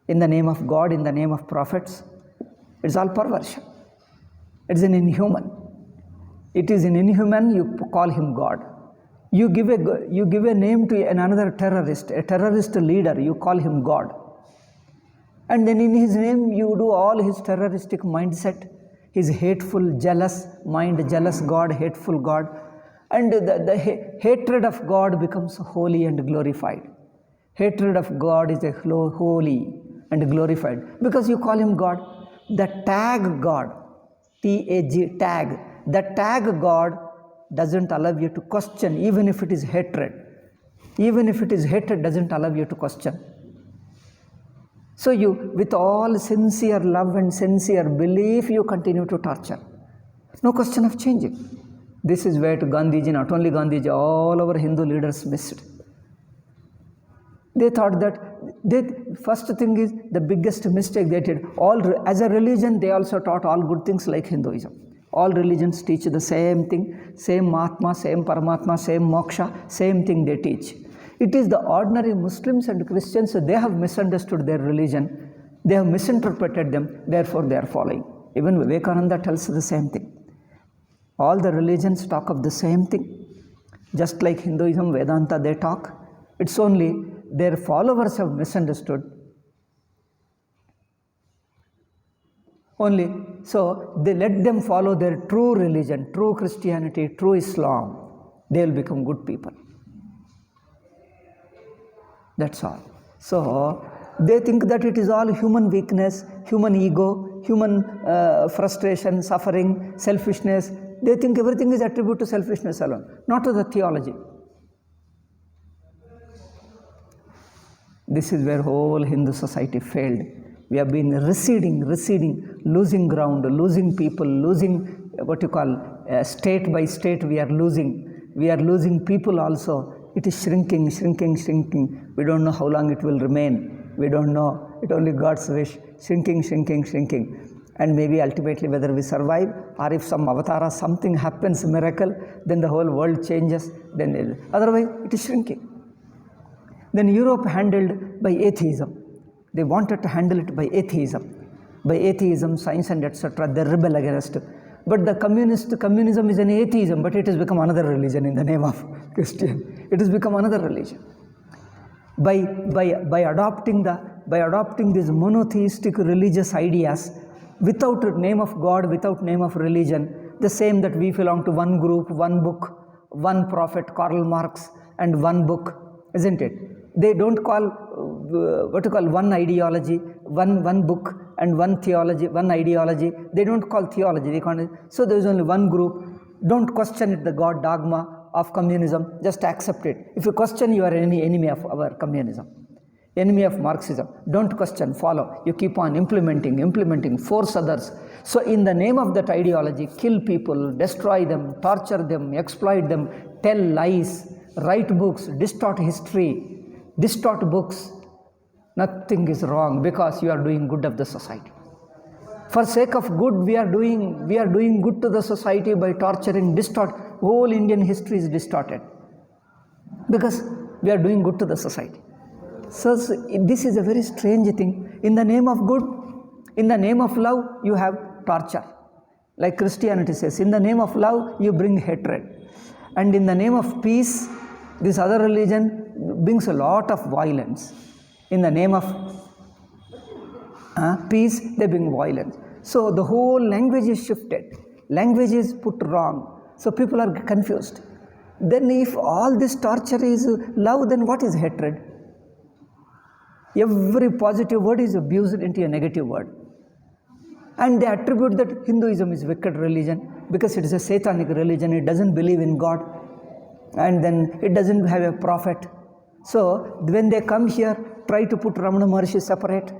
In the name of God, in the name of prophets, it's all perversion. It's an inhuman. It is an inhuman, you call him God. You give a name to another terrorist, a terrorist leader, you call him God. And then in his name you do all his terroristic mindset, his hateful, jealous mind, jealous God, hateful God. And the hatred of God becomes holy and glorified. Hatred of God is a holy and glorified because you call him God. The tag God, T-A-G, tag, the tag God doesn't allow you to question even if it is hatred. Even if it is hatred, doesn't allow you to question. So you, with all sincere love and sincere belief, you continue to torture. No question of changing. This is where Gandhiji, not only Gandhiji, all our Hindu leaders missed. They thought that, first thing is, the biggest mistake they did, as a religion, they also taught all good things like Hinduism. All religions teach the same thing, same Mahatma, same Paramatma, same Moksha, same thing they teach. It is the ordinary Muslims and Christians, they have misunderstood their religion, they have misinterpreted them, therefore they are following. Even Vivekananda tells the same thing. All the religions talk of the same thing. Just like Hinduism, Vedanta, they talk. It's only their followers have misunderstood. Only, so they let them follow their true religion, true Christianity, true Islam. They will become good people. That's all. So they think that it is all human weakness, human ego, human frustration, suffering, selfishness. They think everything is attributed to selfishness alone, not to the theology. This is where whole Hindu society failed. We have been receding, losing ground, losing people, losing state by state we are losing. We are losing people also. It is shrinking. We don't know how long it will remain. We don't know. It only God's wish. Shrinking. And maybe ultimately whether we survive or if some avatara, something happens, miracle, then the whole world changes. Otherwise, it is shrinking. Then Europe handled by atheism. They wanted to handle it by atheism. By atheism, science and etc. They rebel against it. But the communism is an atheism, but it has become another religion in the name of Christian. It has become another religion. By adopting these monotheistic religious ideas without name of God, without name of religion, the same that we belong to one group, one book, one prophet, Karl Marx, and one book, isn't it? They don't call one ideology, one book, and one theology, one ideology. They don't call theology. They call it. So there is only one group. Don't question it, the God dogma of communism. Just accept it. If you question, you are an enemy of our communism, enemy of Marxism. Don't question, follow. You keep on implementing, force others. So in the name of that ideology, kill people, destroy them, torture them, exploit them, tell lies, write books, distort history, distort books. Nothing is wrong because you are doing good of the society. For sake of good, we are doing good to the society by torturing, distort. Whole Indian history is distorted because we are doing good to the society. So this is a very strange thing. In the name of good, in the name of love, you have torture. Like Christianity says, in the name of love, you bring hatred. And in the name of peace, this other religion brings a lot of violence. In the name of peace, they bring violence. So the whole language is shifted. Language is put wrong. So people are confused. Then if all this torture is love, then what is hatred? Every positive word is abused into a negative word. And they attribute that Hinduism is a wicked religion because it is a satanic religion. It doesn't believe in God. And then it doesn't have a prophet. So when they come here, try to put Ramana Maharshi separate.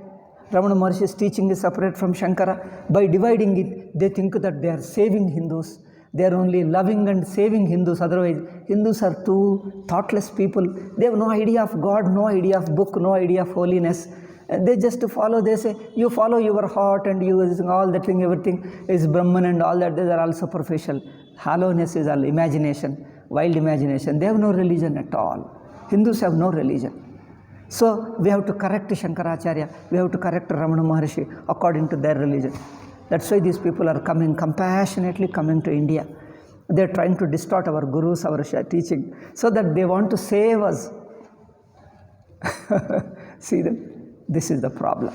Ramana Maharshi's teaching is separate from Shankara. By dividing it, they think that they are saving Hindus. They are only loving and saving Hindus. Otherwise, Hindus are too thoughtless people. They have no idea of God, no idea of book, no idea of holiness. They just follow. They say, you follow your heart and you all that thing, everything is Brahman and all that. These are all superficial. Hollowness is all imagination, wild imagination. They have no religion at all. Hindus have no religion. So we have to correct Shankaracharya. We have to correct Ramana Maharshi according to their religion. That's why these people are compassionately coming to India. They're trying to distort our gurus, our teaching, so that they want to save us. See them? This is the problem.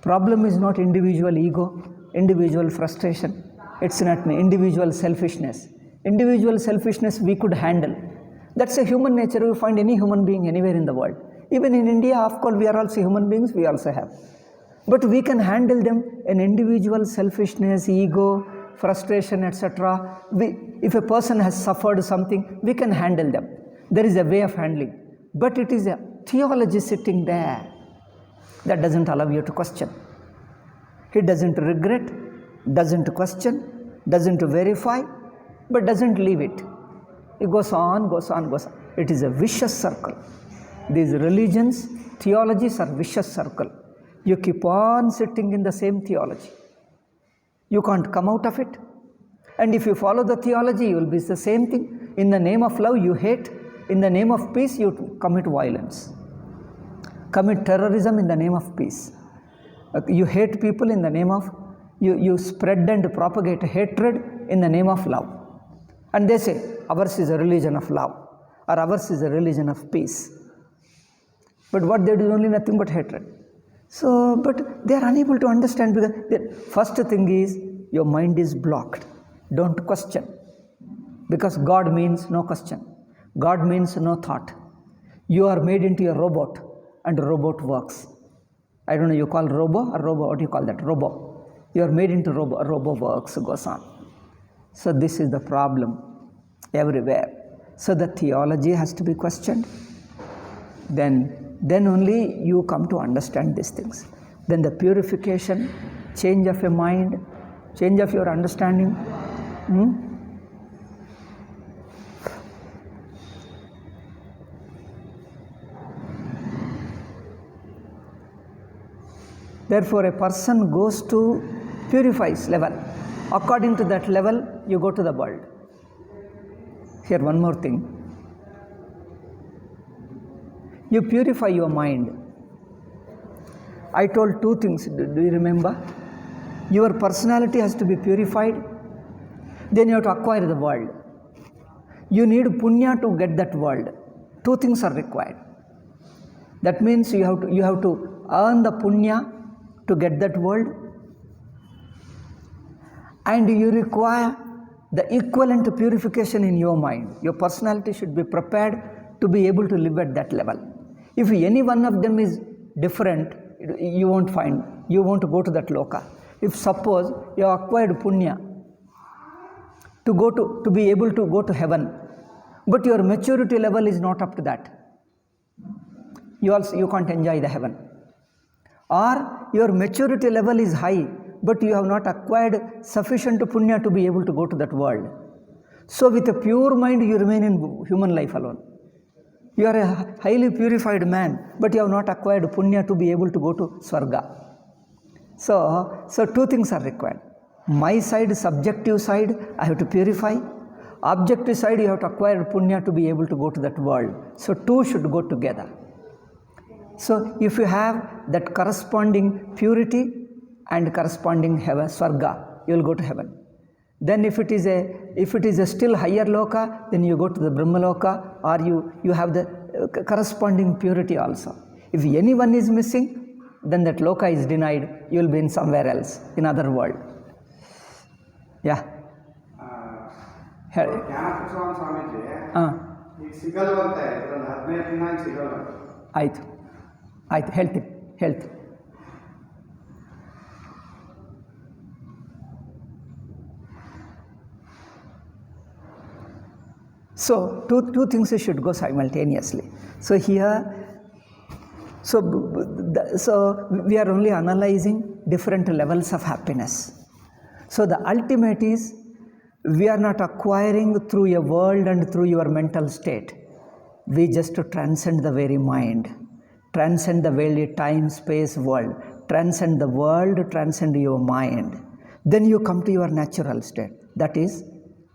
Problem is not individual ego, individual frustration. It's not individual selfishness. Individual selfishness we could handle. That's a human nature. You find any human being anywhere in the world. Even in India, of course, we are also human beings. We also have. But we can handle them in individual selfishness, ego, frustration, etc. If a person has suffered something, we can handle them. There is a way of handling. But it is a theology sitting there that doesn't allow you to question. He doesn't regret, doesn't question, doesn't verify, but doesn't leave it. It goes on, goes on, goes on. It is a vicious circle. These religions, theologies are vicious circle. You keep on sitting in the same theology. You can't come out of it. And if you follow the theology, you will be the same thing. In the name of love, you hate. In the name of peace, you commit violence. Commit terrorism in the name of peace. You hate people in the name of, you spread and propagate hatred in the name of love. And they say, ours is a religion of love, or ours is a religion of peace. But what they do is only nothing but hatred. So, but they are unable to understand because the first thing is your mind is blocked. Don't question. Because God means no question. God means no thought. You are made into a robot and a robot works. I don't know, you call robo or robo, what do you call that? Robo. You are made into robo, a robo works, goes on. So this is the problem everywhere. So the theology has to be questioned. Then only you come to understand these things. Then the purification, change of your mind, change of your understanding. Therefore, a person goes to purifies level. According to that level, you go to the world. Here, one more thing. You purify your mind. I told two things. Do you remember? Your personality has to be purified then you have to acquire the world. You need punya to get that world. Two things are required. That means you have to earn the punya to get that world, and you require the equivalent purification in your mind. Your personality should be prepared to be able to live at that level. If any one of them is different, you won't go to that loka. If suppose you have acquired punya to be able to go to heaven, but your maturity level is not up to that, you can't enjoy the heaven. Or your maturity level is high, but you have not acquired sufficient punya to be able to go to that world. So with a pure mind, you remain in human life alone. You are a highly purified man, but you have not acquired punya to be able to go to Swarga. So two things are required. My side, subjective side, I have to purify. Objective side, you have to acquire punya to be able to go to that world. So two should go together. So if you have that corresponding purity and corresponding heaven, Swarga, you will go to heaven. Then if it is a still higher loka, then you go to the Brahma loka, or you have the corresponding purity also. If anyone is missing, then that loka is denied. You will be in somewhere else, in other world. Yeah. ಆಯ್ತು ಹೇಳ್ತೀನಿ. So two things should go simultaneously. So we are only analyzing different levels of happiness. So the ultimate is, we are not acquiring through a world and through your mental state. We just transcend the very mind, transcend the very time, space, world, transcend the world, transcend your mind. Then you come to your natural state.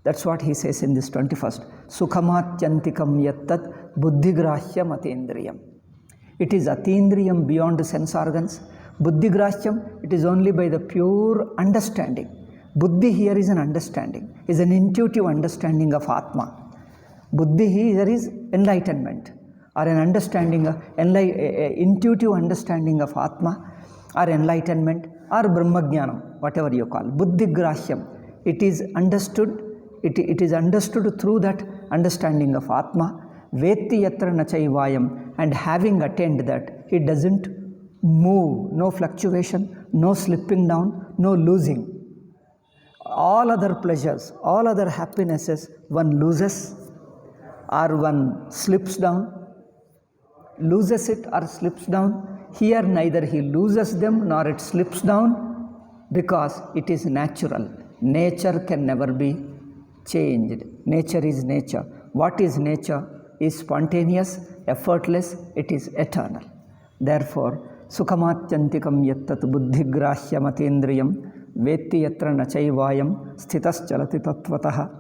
That's what he says in this 21st. Sukhamatyantikam yattat buddhigrahyam atindriyam. It is atindriyam, beyond the sense organs. Buddhigrahyam, it is only by the pure understanding. Buddhi here is an understanding, is an intuitive understanding of Atma. Buddhi here is enlightenment, or an understanding of intuitive understanding of Atma, or enlightenment, or Brahmajnanam, whatever you call. Buddhigrahyam, it is understood. It is understood through that understanding of Atma. Vetti yatra nachaivayam, and having attained that, it doesn't move, no fluctuation, no slipping down, no losing. All other pleasures, all other happinesses, one loses or one slips down, loses it or slips down. Here neither he loses them nor it slips down, because it is natural. Nature can never be changed. Nature is nature. What is nature is spontaneous, effortless, it is eternal. Therefore, sukhamatyantikam yattat buddhigrahyam atindriyam vetti yatra nachaivayam sthitas chalati tattvataha.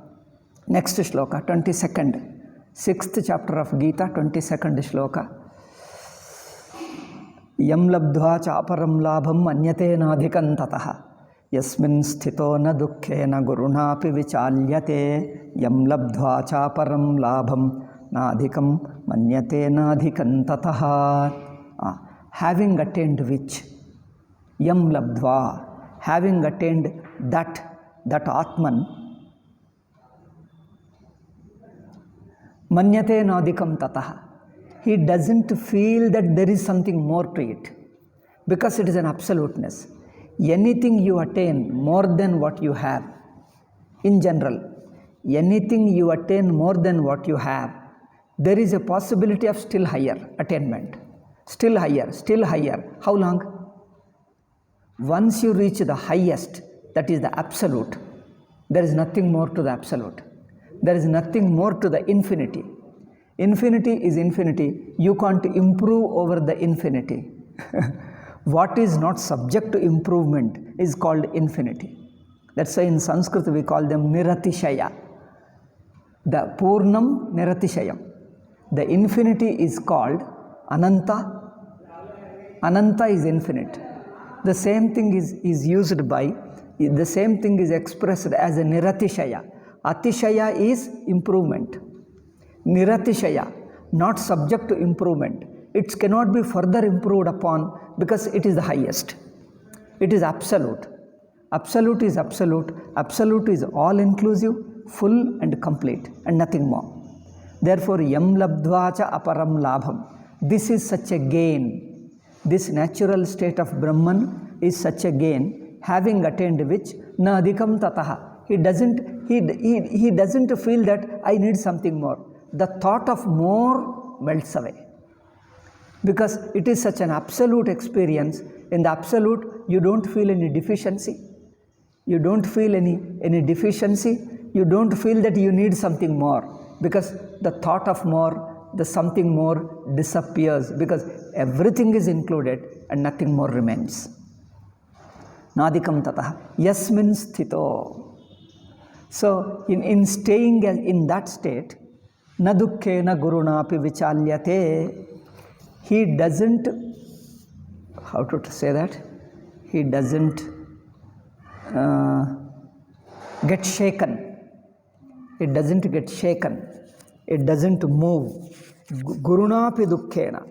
Next shloka, 22nd, 6th chapter of Gita, 22nd shloka. Yam labdhva chaparam labham anyate nadhikam tataha. Yasmin sthito na dukkhena gurunapi vichalyate. Yam labdhva chaparam labham nadhikam manyate nadhikam tataha. Having attained which? Yam labdhva, having attained that Atman, manyate nadhikam tataha. He doesn't feel that there is something more to it, because it is an absoluteness. Anything you attain more than what you have, in general, anything you attain more than what you have, there is a possibility of still higher attainment. Still higher. How long? Once you reach the highest, that is the absolute, there is nothing more to the absolute. There is nothing more to the infinity. Infinity is infinity. You can't improve over the infinity. What is not subject to improvement is called infinity. That's why in Sanskrit we call them Niratishaya. The Purnam Niratishayam. The infinity is called Ananta. Ananta is infinite. The same thing is used by The same thing is expressed as a niratishaya. Atishaya is improvement. Niratishaya, not subject to improvement. It cannot be further improved upon because it is the highest. It is absolute. Absolute is absolute. Absolute is all-inclusive, full and complete, and nothing more. Therefore, yam labdvacha aparam labham. This is such a gain. This natural state of Brahman is such a gain, having attained which na adhikam tataha. He doesn't feel that I need something more. The thought of more melts away. Because it is such an absolute experience. In the absolute, you don't feel any deficiency. You don't feel any deficiency. You don't feel that you need something more. Because the thought of more, the something more disappears. Because everything is included and nothing more remains. Nadikam tataha. Yasmin sthito. So, in staying in that state, na dukkhena gurunapi vichalyate, he doesn't, how to say that? He doesn't get shaken. It doesn't get shaken. It doesn't move. Gurunapi dukkhena.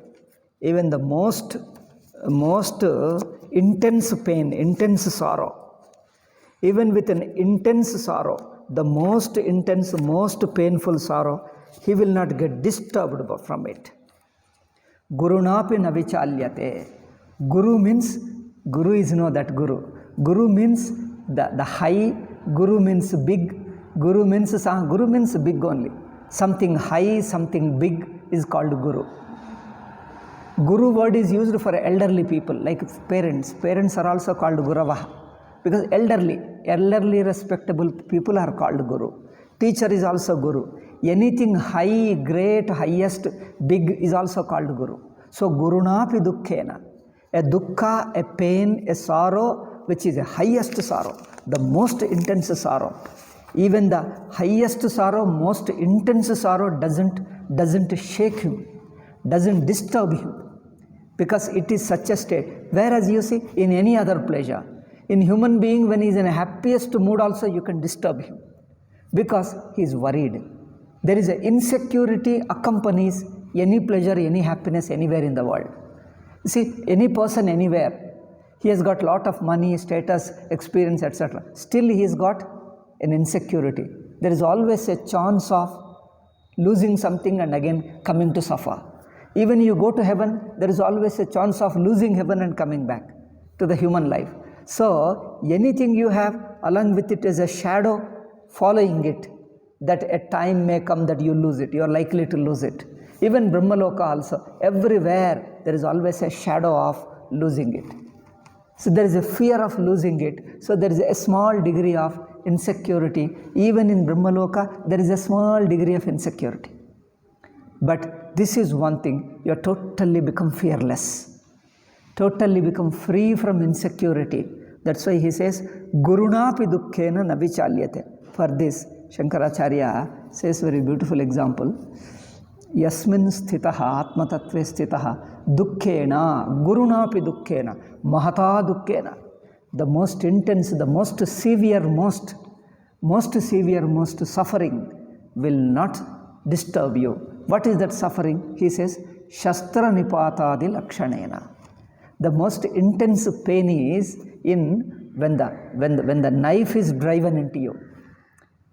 Even the most intense pain, intense sorrow, even with an intense sorrow, the most intense, most painful sorrow, he will not get disturbed from it. Gurunapi navichalyate. Guru means, Guru is that Guru. Guru means the high, Guru means big, Guru means big only. Something high, something big is called Guru. Guru word is used for elderly people, like parents. Parents are also called Guravaha. Because elderly respectable people are called Guru. Teacher is also Guru. Anything high, great, highest, big is also called Guru. So, Gurunapi dukkhena. A dukkha, a pain, a sorrow, which is a highest sorrow, the most intense sorrow. Even the highest sorrow, most intense sorrow doesn't shake him, doesn't disturb him. Because it is such a state. Whereas you see, in any other pleasure, in human being, when he is in a happiest mood also, you can disturb him. Because he is worried. There is an insecurity accompanies any pleasure, any happiness anywhere in the world. You see, any person anywhere, he has got lot of money, status, experience, etc. Still he has got an insecurity. There is always a chance of losing something and again coming to suffer. Even you go to heaven, there is always a chance of losing heaven and coming back to the human life. So, anything you have, along with it is a shadow following it, that a time may come that you lose it, you are likely to lose it. Even Brahmaloka also, everywhere there is always a shadow of losing it. So there is a fear of losing it. So there is a small degree of insecurity. Even in Brahmaloka, there is a small degree of insecurity. But this is one thing, you are totally become fearless. Totally become free from insecurity. That's why he says, Gurunapi dukkhena navichalyate. For this, Shankaracharya says very beautiful example. Yasmin sthitaha atmatatve sthitaha dukkhena gurunapi dukkhena mahata dukkhena. The most intense, the most severe, most suffering will not disturb you. What is that suffering? He says, Shastra nipatadi lakshanena. The most intense pain is in when the knife is driven into you.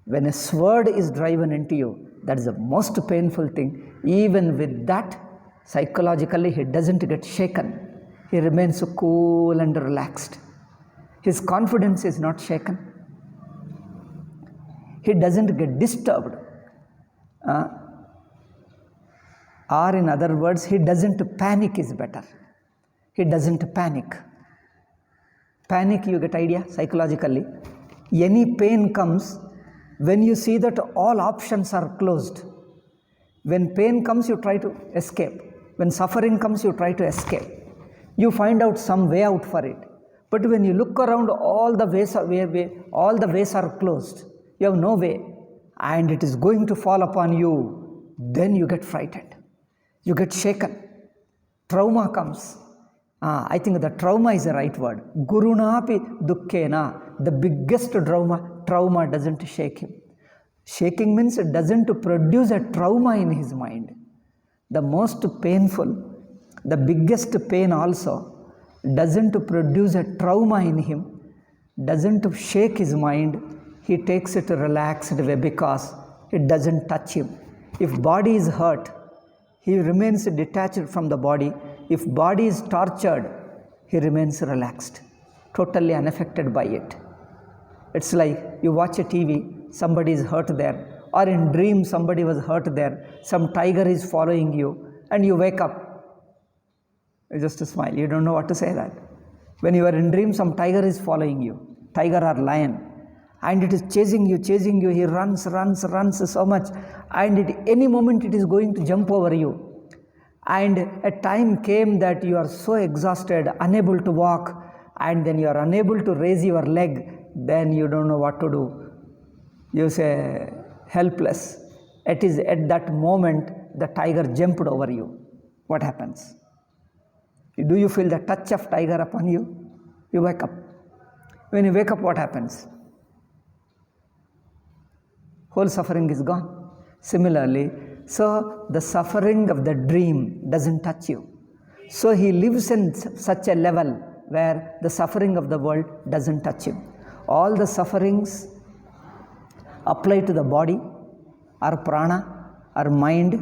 When a sword is driven into you, that is the most painful thing. Even with that, psychologically he doesn't get shaken. He remains so cool and relaxed. His confidence is not shaken. He doesn't get disturbed. Or in other words, he doesn't panic is better. He doesn't panic. Panic, you get idea psychologically. Any pain comes, when you see that all options are closed. When pain comes, you try to escape. When suffering comes, you try to escape. You find out some way out for it. But when you look around, all the ways are closed. You have no way. And it is going to fall upon you. Then you get frightened. You get shaken. Trauma comes. I think the trauma is the right word. Gurunapi dukkhena. The biggest trauma doesn't shake him. Shaking means it doesn't produce a trauma in his mind. The most painful, the biggest pain also doesn't produce a trauma in him, doesn't shake his mind. He takes it relaxed way because it doesn't touch him. If body is hurt, he remains detached from the body. If body is tortured, he remains relaxed, totally unaffected by it. It's like you watch a TV, somebody is hurt there, or in dream somebody was hurt there, some tiger is following you, and you wake up. You just smile, you don't know what to say that. When you are in dream, some tiger is following you, tiger or lion, and it is chasing you, he runs so much, and at any moment it is going to jump over you. And a time came that you are so exhausted, unable to walk, and then you are unable to raise your leg, then you don't know what to do. You say, helpless. It is at that moment the tiger jumped over you. What happens? Do you feel the touch of tiger upon you? You wake up. When you wake up, what happens? Whole suffering is gone. Similarly, so the suffering of the dream doesn't touch you. So he lives in such a level where the suffering of the world doesn't touch him. All the sufferings apply to the body, our prana, our mind,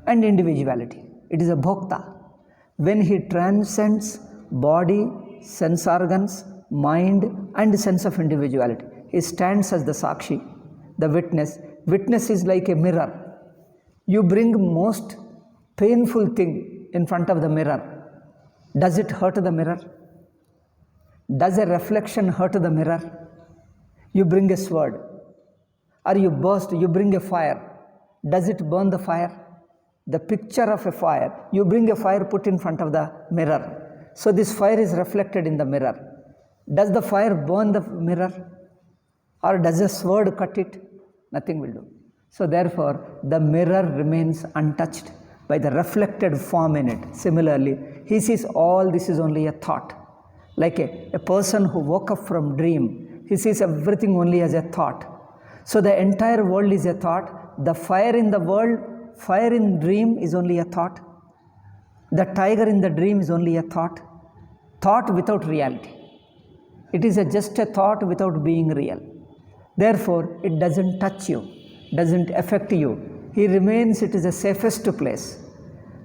and individuality. It is a bhokta. When he transcends body, sense organs, mind, and sense of individuality, he stands as the sakshi, the witness. Witness is like a mirror. You bring most painful thing in front of the mirror. Does it hurt the mirror? Does a reflection hurt the mirror? You bring a sword, or you bring a fire. Does it burn the fire? The picture of a fire, you bring a fire, put in front of the mirror. So this fire is reflected in the mirror. Does the fire burn the mirror? Or does a sword cut it? Nothing will do. So therefore, the mirror remains untouched by the reflected form in it. Similarly, he sees all this is only a thought. Like a person who woke up from dream, he sees everything only as a thought. So the entire world is a thought. The fire in the world, fire in dream is only a thought. The tiger in the dream is only a thought. Thought without reality. It is just a thought without being real. Therefore, it doesn't touch you, doesn't affect you. He remains, it is the safest place.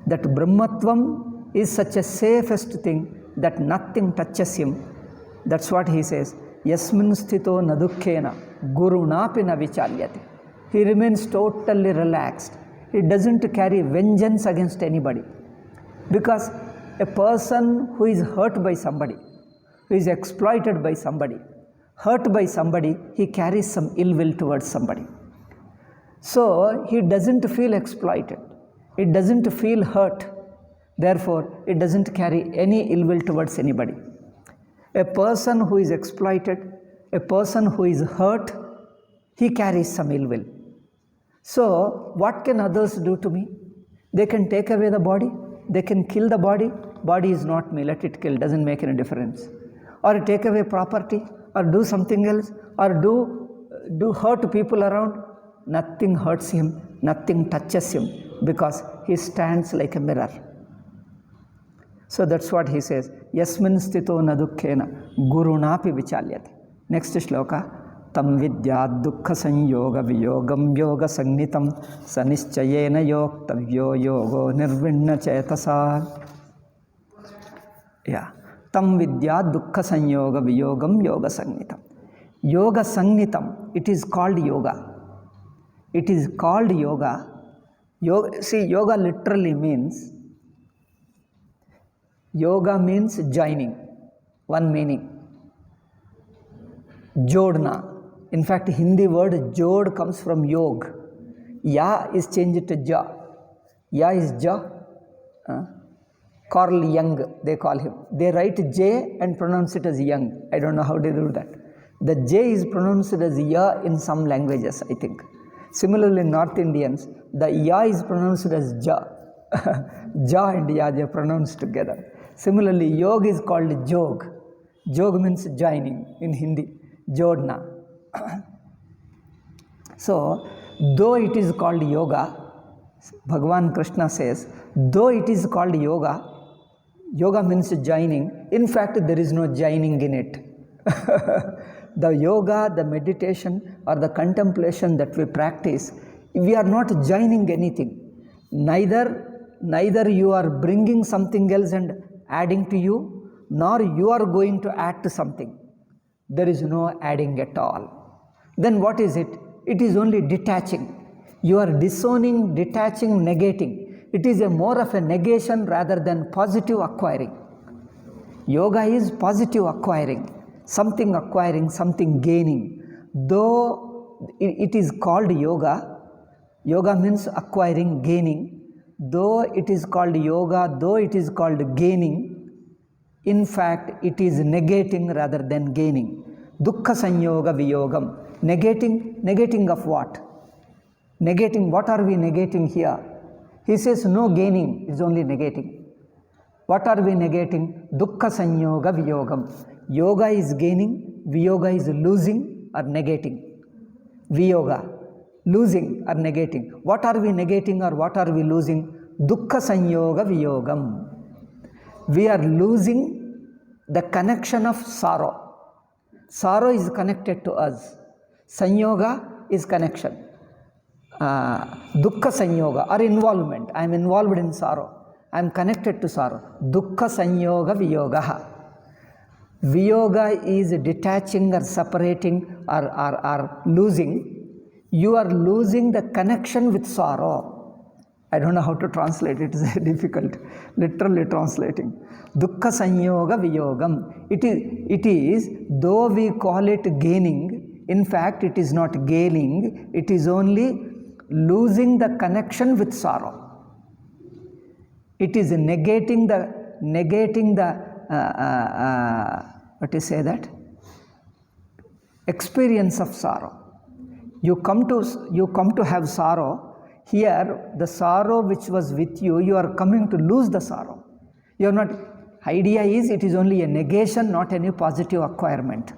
That Brahmatvam is such a safest thing that nothing touches him. That's what he says. Yasmin sthito nadukkena gurunapi na vichalyate. He remains totally relaxed. He doesn't carry vengeance against anybody. Because a person who is hurt by somebody, who is exploited by somebody, hurt by somebody, he carries some ill will towards somebody. So he doesn't feel exploited. It doesn't feel hurt. Therefore, it doesn't carry any ill will towards anybody. A person who is exploited, a person who is hurt, he carries some ill will. So, what can others do to me? They can take away the body, they can kill the body. Body is not me, let it kill, doesn't make any difference. Or take away property, or do something else, or do hurt people around. Nothing hurts him, nothing touches him, because he stands like a mirror. So that's what he says. Yasmin sthito nadukkena gurunapi vichalyate. Next shloka. Tam vidyad dukkha sanyoga viyogam yoga sagnitam sanischayena yoktavyo yogo nirvinna chetasa. Yeah. Tam vidyad dukkha sanyoga viyogam yoga sagnitam. Yoga sagnitam, it is called yoga. It is called yoga. See, yoga literally means, yoga means joining, one meaning. Jodna. In fact, Hindi word jod comes from yog. Ya is changed to ja. Ya is ja. Carl Jung, they call him. They write J and pronounce it as Young. I don't know how they do that. The J is pronounced as Ya in some languages, I think. Similarly, in North Indians, the Ya is pronounced as Ja. Ja and Ya, they are pronounced together. Similarly, yoga is called jog. Jog means joining in Hindi, jodna. So, though it is called yoga, Bhagavan Krishna says, though it is called yoga, yoga means joining. In fact, there is no joining in it. The yoga, the meditation, or the contemplation that we practice, we are not joining anything. Neither you are bringing something else and adding to you, nor you are going to add to something. There is no adding at all. Then what is it? It is only detaching. You are disowning, detaching, negating. It is more of a negation rather than positive acquiring. Yoga is positive acquiring, something gaining. Though it is called yoga, yoga means acquiring, gaining. Though it is called yoga, though it is called gaining, in fact, it is negating rather than gaining. Dukkha sanyoga viyogam. Negating of what? Negating, what are we negating here? He says no gaining, is only negating. What are we negating? Dukkha sanyoga viyogam. Yoga is gaining, viyoga is losing or negating. Viyoga, losing or negating. What are we negating or what are we losing? Dukkha sanyoga viyogam. We are losing the connection of sorrow. Sorrow is connected to us. Sanyoga is connection. Dukkha sanyoga or involvement. I am involved in sorrow. I am connected to sorrow. Dukkha sanyoga viyogaha. Viyoga is detaching or separating or losing. You are losing the connection with sorrow. I don't know how to translate it. It's difficult, literally translating. Dukkha sanyoga viyogam. It is, though we call it gaining, in fact it is not gaining, it is only losing the connection with sorrow. It is negating the what do you say that? Experience of sorrow. You come to have sorrow. Here, the sorrow which was with you, you are coming to lose the sorrow. You are not. Idea is it is only a negation, not any positive acquirement.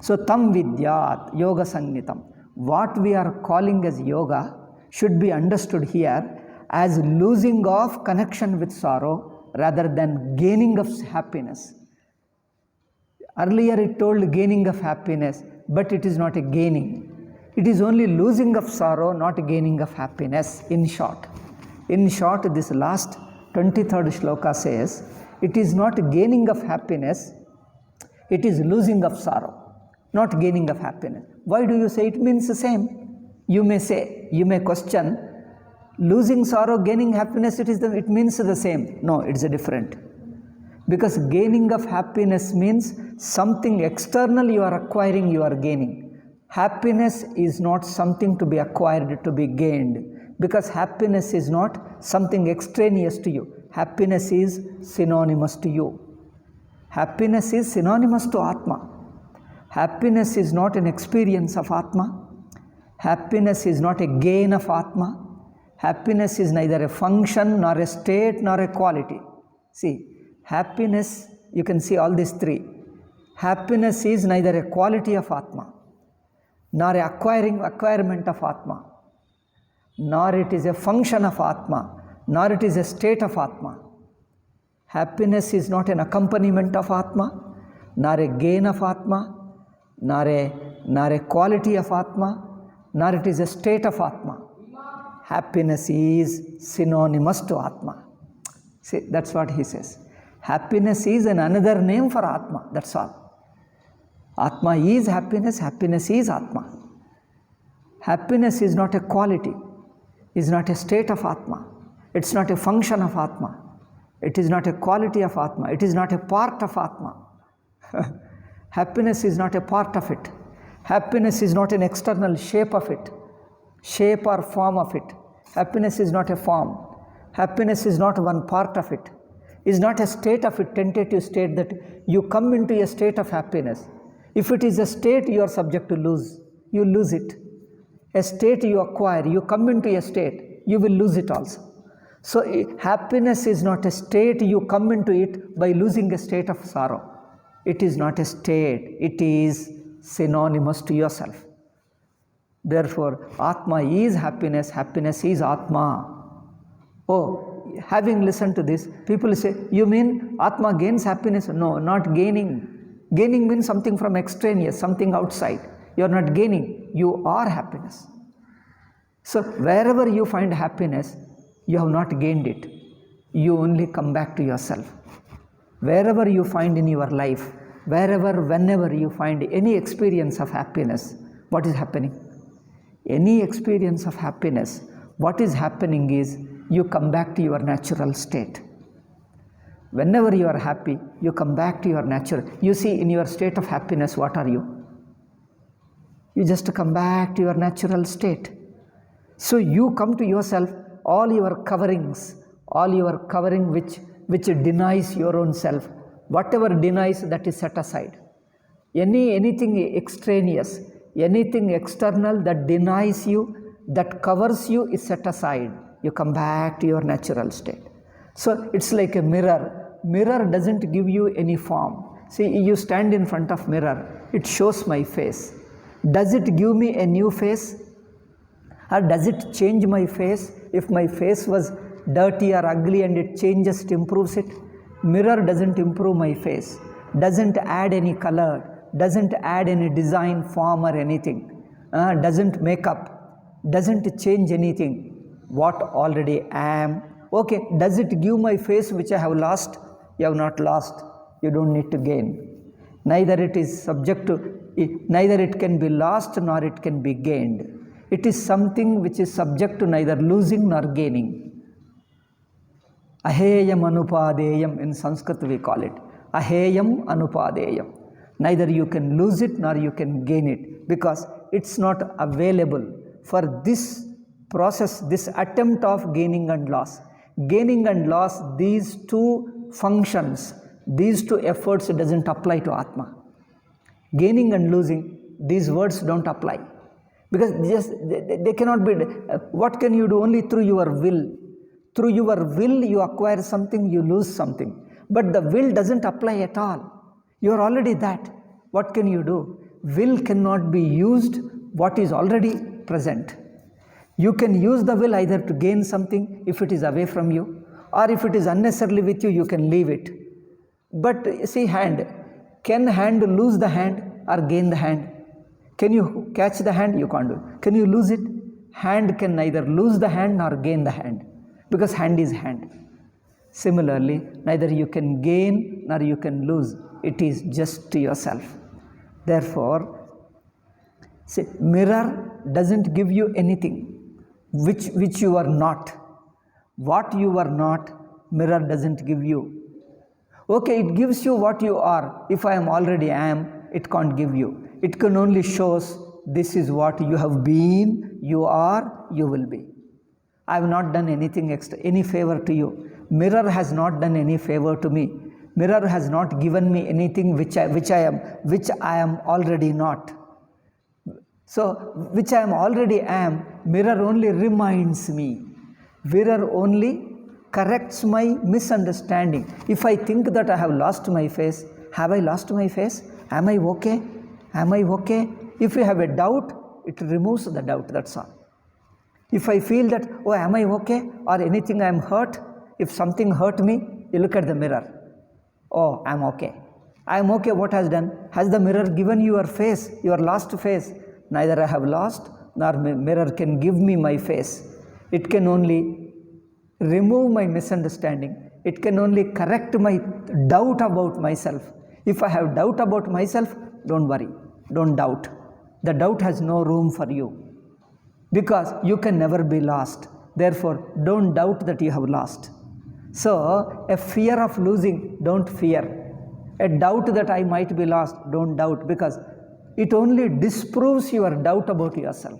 So, tam vidyat, yoga sannitam. What we are calling as yoga should be understood here as losing of connection with sorrow rather than gaining of happiness. Earlier it told gaining of happiness, but it is not a gaining. It is only losing of sorrow, not gaining of happiness, in short. In short, this last 23rd shloka says, it is not gaining of happiness, it is losing of sorrow, not gaining of happiness. Why do you say it means the same? You may question, losing sorrow, gaining happiness, it means the same. No, it's a different. Because gaining of happiness means something external you are acquiring, you are gaining. Happiness is not something to be acquired, to be gained, because happiness is not something extraneous to you. Happiness is synonymous to you. Happiness is synonymous to Atma. Happiness is not an experience of Atma. Happiness is not a gain of Atma. Happiness is neither a function, nor a state, nor a quality. See, happiness, you can see all these three. Happiness is neither a quality of Atma, nor a acquirement of Atma, nor it is a function of Atma, nor it is a state of Atma. Happiness is not an accompaniment of Atma, nor a gain of Atma, nor a quality of Atma, nor it is a state of Atma. Happiness is synonymous to Atma. See, that's what he says. Happiness is another name for Atma, that's all. Atma is happiness, happiness is Atma. Happiness is not a quality, is not a state of Atma. It's not a function of Atma. It is not a quality of Atma. It is not a part of Atma. Happiness is not a part of it. Happiness is not an external shape of it, shape or form of it. Happiness is not a form. Happiness is not one part of it. Is not a state of it, tentative state that you come into a state of happiness. If it is a state, you are subject to lose. You lose it. A state you acquire, you come into a state, you will lose it also. So happiness is not a state you come into it by losing a state of sorrow. It is not a state, it is synonymous to yourself. Therefore, Atma is happiness, happiness is Atma. Oh, having listened to this, people say, you mean Atma gains happiness? No, not gaining. Gaining means something from extraneous, something outside. You are not gaining, you are happiness. So wherever you find happiness, you have not gained it. You only come back to yourself. Wherever you find in your life, whenever you find any experience of happiness, what is happening? Any experience of happiness, what is happening is you come back to your natural state. Whenever you are happy, you come back to your natural. You see, in your state of happiness, what are you? You just come back to your natural state. So you come to yourself, all your coverings which denies your own self, whatever denies, that is set aside. Anything extraneous, anything external that denies you, that covers you, is set aside. You come back to your natural state. So it's like a mirror. Mirror doesn't give you any form. See, you stand in front of mirror, it shows my face. Does it give me a new face? Or does it change my face? If my face was dirty or ugly and it changes, it improves it. Mirror doesn't improve my face, doesn't add any color, doesn't add any design, form or anything, doesn't make up, doesn't change anything. What already am. Okay, does it give my face which I have lost? You have not lost, you don't need to gain. Neither it is subject to, neither it can be lost nor it can be gained. It is something which is subject to neither losing nor gaining. Aheyam anupadeyam, in Sanskrit we call it. Aheyam anupadeyam. Neither you can lose it nor you can gain it, because it's not available for this process, this attempt of gaining and loss. Gaining and loss, these two functions, these two efforts doesn't apply to Atma. Gaining and losing, these words don't apply. Because they cannot be. What can you do? Only through your will. Through your will you acquire something, you lose something. But the will doesn't apply at all. You are already that. What can you do? Will cannot be used what is already present. You can use the will either to gain something if it is away from you, or if it is unnecessarily with you, you can leave it. But see, hand. Can hand lose the hand or gain the hand? Can you catch the hand? You can't do. Can you lose it? Hand can neither lose the hand nor gain the hand, because hand is hand. Similarly, neither you can gain nor you can lose. It is just to yourself. Therefore, see, mirror doesn't give you anything which you are not. What you are not, mirror doesn't give you. Okay, it gives you what you are. If I am already am, it can't give you. It can only shows this is what you have been, you are, you will be. I have not done anything extra, any favor to you. Mirror has not done any favor to me. Mirror has not given me anything which I am already not. So, which I am already am, mirror only reminds me. Mirror only corrects my misunderstanding. If I think that I have lost my face, have I lost my face? Am I okay? Am I okay? If you have a doubt, it removes the doubt, that's all. If I feel that, oh, am I okay? Or anything I am hurt, if something hurt me, you look at the mirror. Oh, I am okay. I am okay, what has done? Has the mirror given you your face, your lost face? Neither I have lost, nor mirror can give me my face. It can only remove my misunderstanding. It can only correct my doubt about myself. If I have doubt about myself, don't worry, don't doubt. The doubt has no room for you, because you can never be lost. Therefore, don't doubt that you have lost. So, a fear of losing, don't fear. A doubt that I might be lost, don't doubt, because it only disproves your doubt about yourself.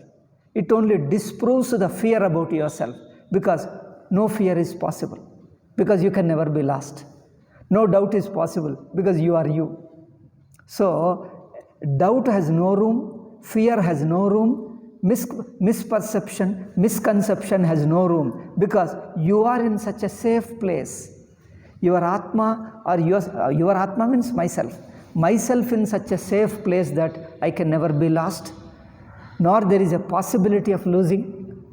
It only disproves the fear about yourself, because no fear is possible, because you can never be lost. No doubt is possible, because you are you. So, doubt has no room, fear has no room, misperception, misconception has no room, because you are in such a safe place. Your Atma, or your Atma means myself in such a safe place that I can never be lost, nor there is a possibility of losing.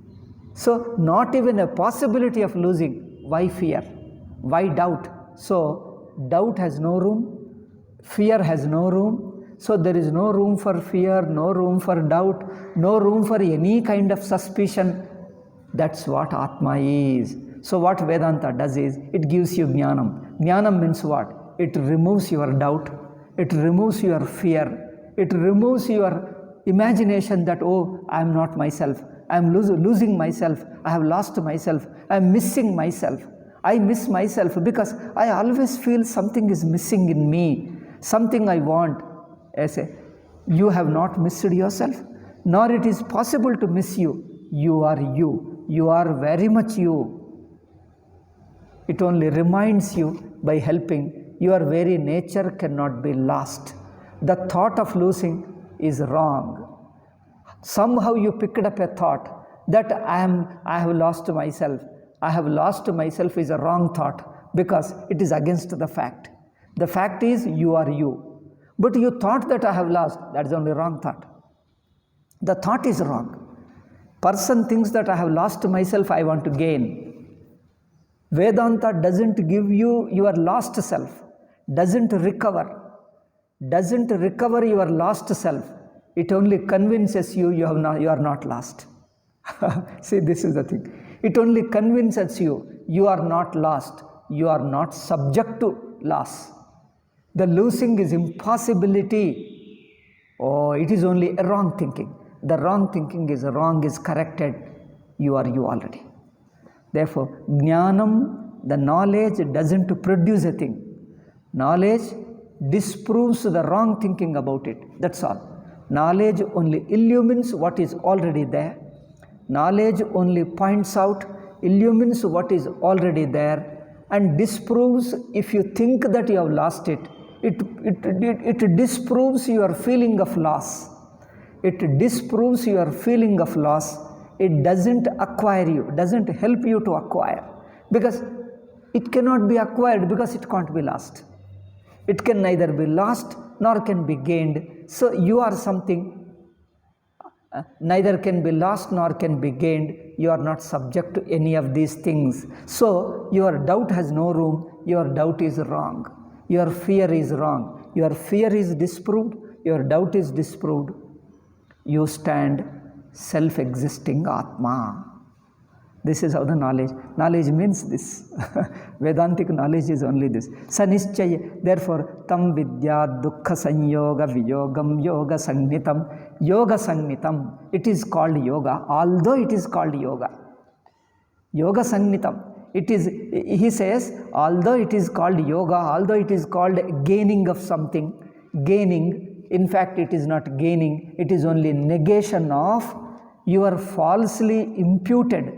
So not even a possibility of losing. Why fear? Why doubt? So doubt has no room, fear has no room. So there is no room for fear, no room for doubt, no room for any kind of suspicion. That's what Atma is. So what Vedanta does is, it gives you Jnanam. Jnanam means what? It removes your doubt, it removes your fear, it removes your imagination that, oh, I am not myself, I am losing myself, I have lost myself, I am missing myself. I miss myself because I always feel something is missing in me, something I want. I say, you have not missed yourself, nor it is possible to miss you. You are you. You are very much you. It only reminds you by helping. Your very nature cannot be lost. The thought of losing is wrong. Somehow you picked up a thought that I have lost myself. I have lost myself is a wrong thought, because it is against the fact. The fact is, you are you. But you thought that I have lost. That is only wrong thought. The thought is wrong. Person thinks that I have lost myself, I want to gain. Vedanta doesn't give you your lost self, doesn't recover your lost self. It only convinces you you are not lost. See, this is the thing. It only convinces you you are not lost. You are not subject to loss. The losing is impossibility. Oh, it is only a wrong thinking. The wrong thinking is wrong, is corrected. You are you already. Therefore, Jnanam, the knowledge, doesn't produce a thing. Knowledge disproves the wrong thinking about it. That's all. Knowledge only illumines what is already there. Knowledge only points out, illumines what is already there, and disproves if you think that you have lost it. It disproves your feeling of loss. It disproves your feeling of loss. It doesn't acquire you, doesn't help you to acquire, because it cannot be acquired, because it can't be lost. It can neither be lost nor can be gained. So you are something neither can be lost nor can be gained. You are not subject to any of these things. So your doubt has no room. Your doubt is wrong. Your fear is wrong. Your fear is disproved. Your doubt is disproved. You stand self-existing Atma. This is how the knowledge means this. Vedantic knowledge is only this. Sanischaya. Therefore, tam vidya dukkha sanyoga viyogam yoga sangnitam. Yoga sangnitam. It is called yoga, although it is called yoga. Yoga sangnitam. It is, he says, although it is called yoga, although it is called gaining of something, gaining, in fact it is not gaining, it is only negation of your falsely imputed,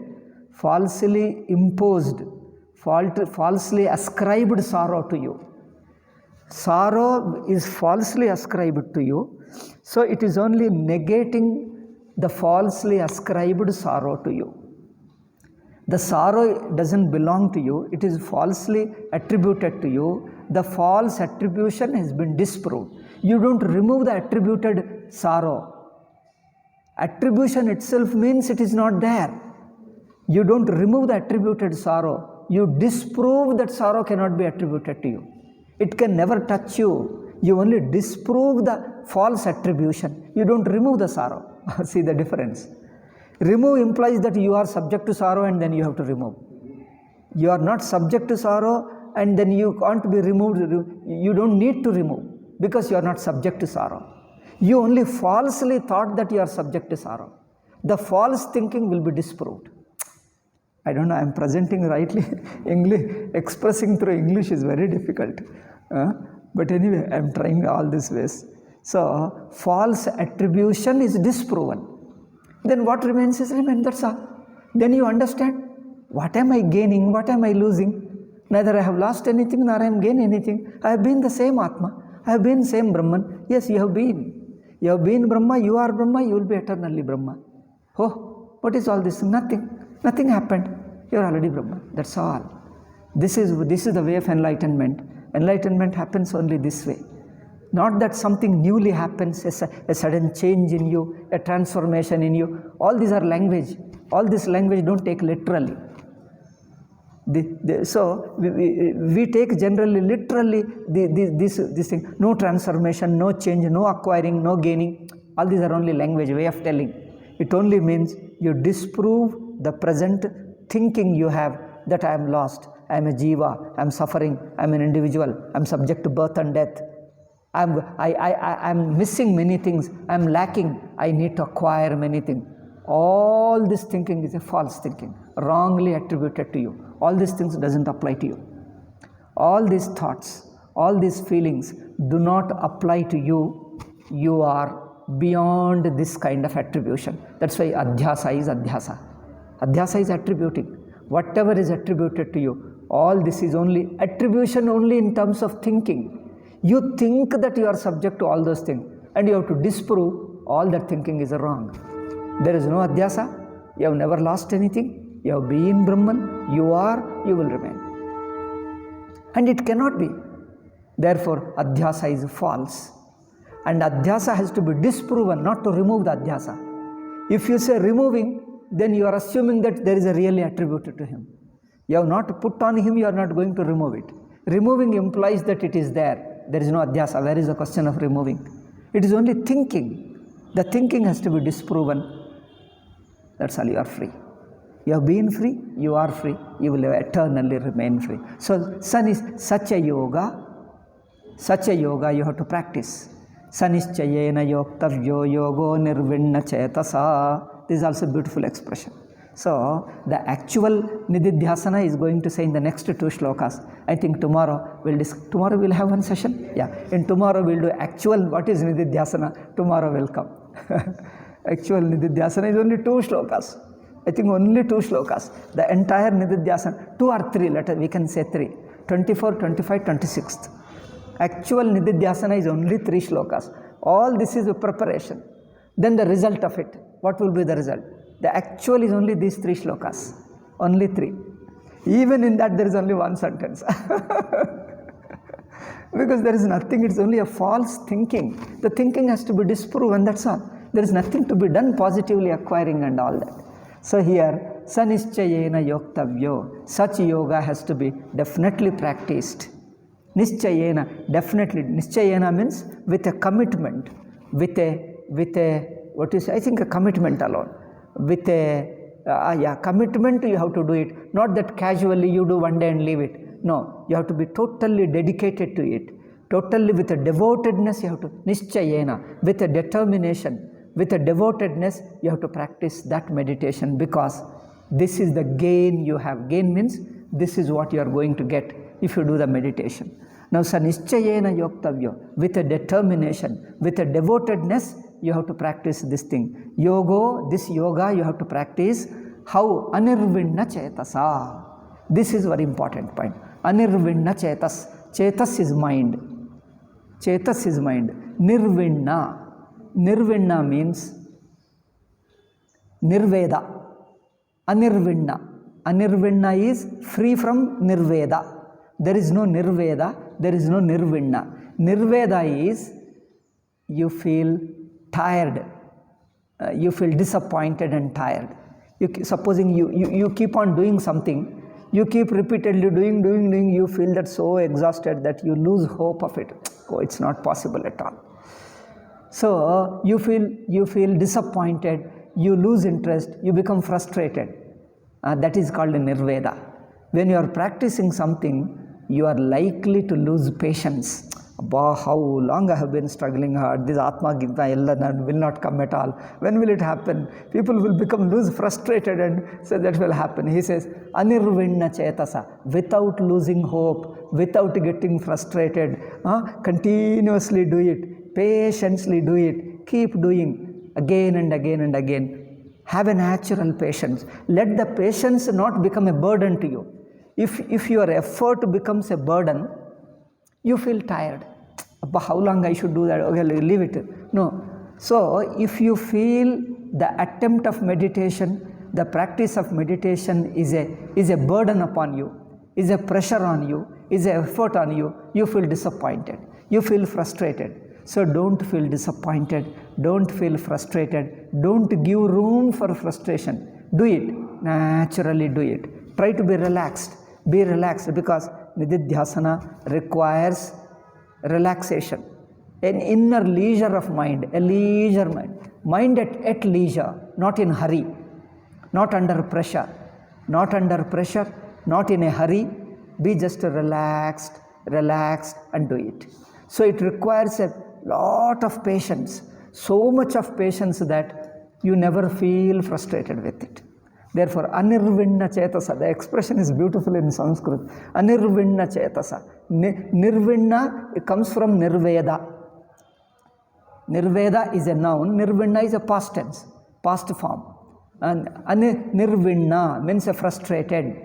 falsely imposed, falsely ascribed sorrow to you. Sorrow is falsely ascribed to you, so it is only negating the falsely ascribed sorrow to you. The sorrow doesn't belong to you, it is falsely attributed to you. The false attribution has been disproved. You don't remove the attributed sorrow. Attribution itself means it is not there. You don't remove the attributed sorrow. You disprove that sorrow cannot be attributed to you. It can never touch you. You only disprove the false attribution. You don't remove the sorrow. See the difference. Remove implies that you are subject to sorrow and then you have to remove. You are not subject to sorrow and then you can't be removed. You don't need to remove because you are not subject to sorrow. You only falsely thought that you are subject to sorrow. The false thinking will be disproved. I don't know, I am presenting rightly. English, expressing through English is very difficult. But anyway, I am trying all these ways. So, false attribution is disproven. Then what remains is remain, that's all. Then you understand, what am I gaining, what am I losing? Neither I have lost anything nor I am gained anything. I have been the same Atma. I have been same Brahman. Yes, you have been. You have been Brahma, you are Brahma, you will be eternally Brahma. Oh, what is all this? Nothing. Nothing happened. You are already Brahman. That's all. This is the way of enlightenment. Enlightenment happens only this way. Not that something newly happens, a sudden change in you, a transformation in you. All these are language. All this language don't take literally. So we take generally literally this thing. No transformation, no change, no acquiring, no gaining. All these are only language, way of telling. It only means you disprove the present thinking you have that I am lost, I am a jiva, I am suffering, I am an individual, I am subject to birth and death. I am missing many things, I am lacking, I need to acquire many things. All this thinking is a false thinking, wrongly attributed to you. All these things doesn't apply to you. All these thoughts, all these feelings do not apply to you. You are beyond this kind of attribution. That's why adhyasa is adhyasa. Adhyasa is attributing. Whatever is attributed to you, all this is only attribution only in terms of thinking. You think that you are subject to all those things and you have to disprove all that thinking is wrong. There is no adhyasa. You have never lost anything. You have been Brahman. You are, you will remain. And it cannot be. Therefore, adhyasa is false. And adhyasa has to be disproven, not to remove the adhyasa. If you say removing, then you are assuming that there is a really attributed to him. You have not put on him, you are not going to remove it. Removing implies that it is there. There is no adhyasa. Where is the question of removing? It is only thinking. The thinking has to be disproven. That's all, you are free. You have been free, you are free, you will eternally remain free. So, sun is such a yoga you have to practice. Sanischayena yoktavyo yogo nirvinna chetasa. This is also a beautiful expression. So, the actual nididhyasana is going to say in the next 2 shlokas. I think tomorrow we'll have one session. Yeah, in tomorrow we'll do actual what is nididhyasana. Tomorrow will come. Actual nididhyasana is only 2 shlokas. I think only 2 shlokas. The entire nididhyasana, 2 or 3, we can say 3. 24, 25, 26th. Actual nididhyasana is only 3 shlokas. All this is a preparation. Then the result of it. What will be the result? The actual is only these 3 shlokas. Only 3. Even in that there is only 1 sentence. Because there is nothing, it's only a false thinking. The thinking has to be disproven, that's all. There is nothing to be done positively acquiring and all that. So here, sanischayena yoktavyo. Such yoga has to be definitely practiced. Nischayena, definitely. Nischayena means with a commitment. With a what is, I think a commitment alone. With a commitment you have to do it. Not that casually you do one day and leave it. No, you have to be totally dedicated to it. Totally with a devotedness you have to, nischayena, with a determination, with a devotedness you have to practice that meditation, because this is the gain you have. Gain means this is what you are going to get if you do the meditation. Now, sanischayena yoktavyo, with a determination, with a devotedness, you have to practice this thing. This yoga you have to practice. How? Anirvinna chetasa. This is very important point. Anirvinna chetas. Chetas is mind. Chetas is mind. Nirvinna. Nirvinna means nirveda. Anirvinna. Anirvinna is free from nirveda. There is no nirveda, there is no nirvinna. Nirveda is you feel tired, you feel disappointed and tired. Supposing you keep on doing something, you keep repeatedly doing, you feel that so exhausted that you lose hope of it. Oh, it's not possible at all. So you feel disappointed, you lose interest, you become frustrated. That is called a nirveda. When you are practicing something, you are likely to lose patience. How long I have been struggling hard. This Atma Gita will not come at all. When will it happen? People will lose frustrated and say that will happen. He says, Anirvinna chetasa, without losing hope, without getting frustrated, continuously do it, patiently do it, keep doing again and again and again. Have a natural patience. Let the patience not become a burden to you. If your effort becomes a burden, you feel tired. How long I should do that? Okay, leave it. No. So, if you feel the attempt of meditation, the practice of meditation is a burden upon you, is a pressure on you, is an effort on you, you feel disappointed, you feel frustrated. So don't feel disappointed, don't feel frustrated, don't give room for frustration. Do it, naturally do it. Try to be relaxed because Nididhyasana requires relaxation, an inner leisure of mind, a leisure mind. Mind at leisure, not in hurry, not under pressure, not in a hurry. Be just relaxed and do it. So it requires a lot of patience, so much of patience that you never feel frustrated with it. Therefore, Anirvinna Chetasa, the expression is beautiful in Sanskrit. Anirvinna Chetasa. Nirvinna, it comes from Nirveda. Nirveda is a noun, Nirvinna is a past tense, past form. And Nirvinna means a frustrated,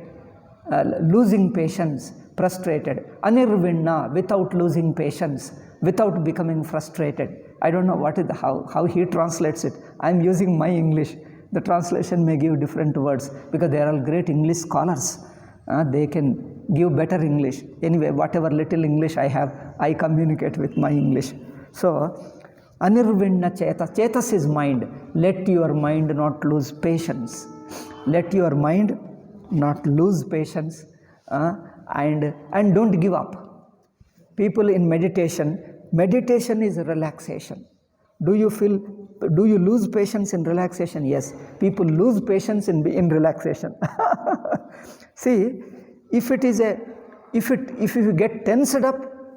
losing patience, frustrated. Anirvinna, without losing patience, without becoming frustrated. I don't know what is how he translates it. I am using my English. The translation may give different words because they are all great English scholars. They can give better English. Anyway, whatever little English I have, I communicate with my English. So, Anirvinna Chetas is mind. Let your mind not lose patience. Let your mind not lose patience and don't give up. People in meditation is relaxation. Do you lose patience in relaxation? Yes. People lose patience in relaxation. See, if you get tensed up,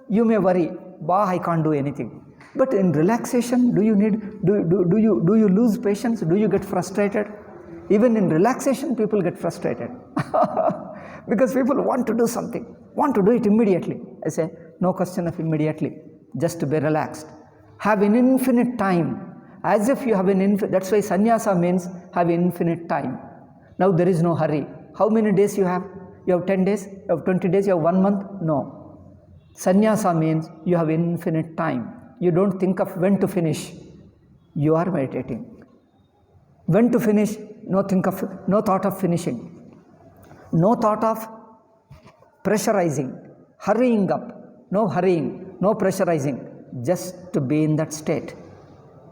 you may worry, I can't do anything. But in relaxation, do you lose patience? Do you get frustrated? Even in relaxation, people get frustrated. Because people want to do something, want to do it immediately. I say, no question of immediately. Just be relaxed. Have an infinite time. As if you have an infinite, that's why sannyasa means have infinite time. Now there is no hurry. How many days you have? You have 10 days? You have 20 days? You have 1 month? No. Sannyasa means you have infinite time. You don't think of when to finish. You are meditating. When to finish? No thought of finishing. No thought of pressurizing, hurrying up. No hurrying, no pressurizing. Just to be in that state.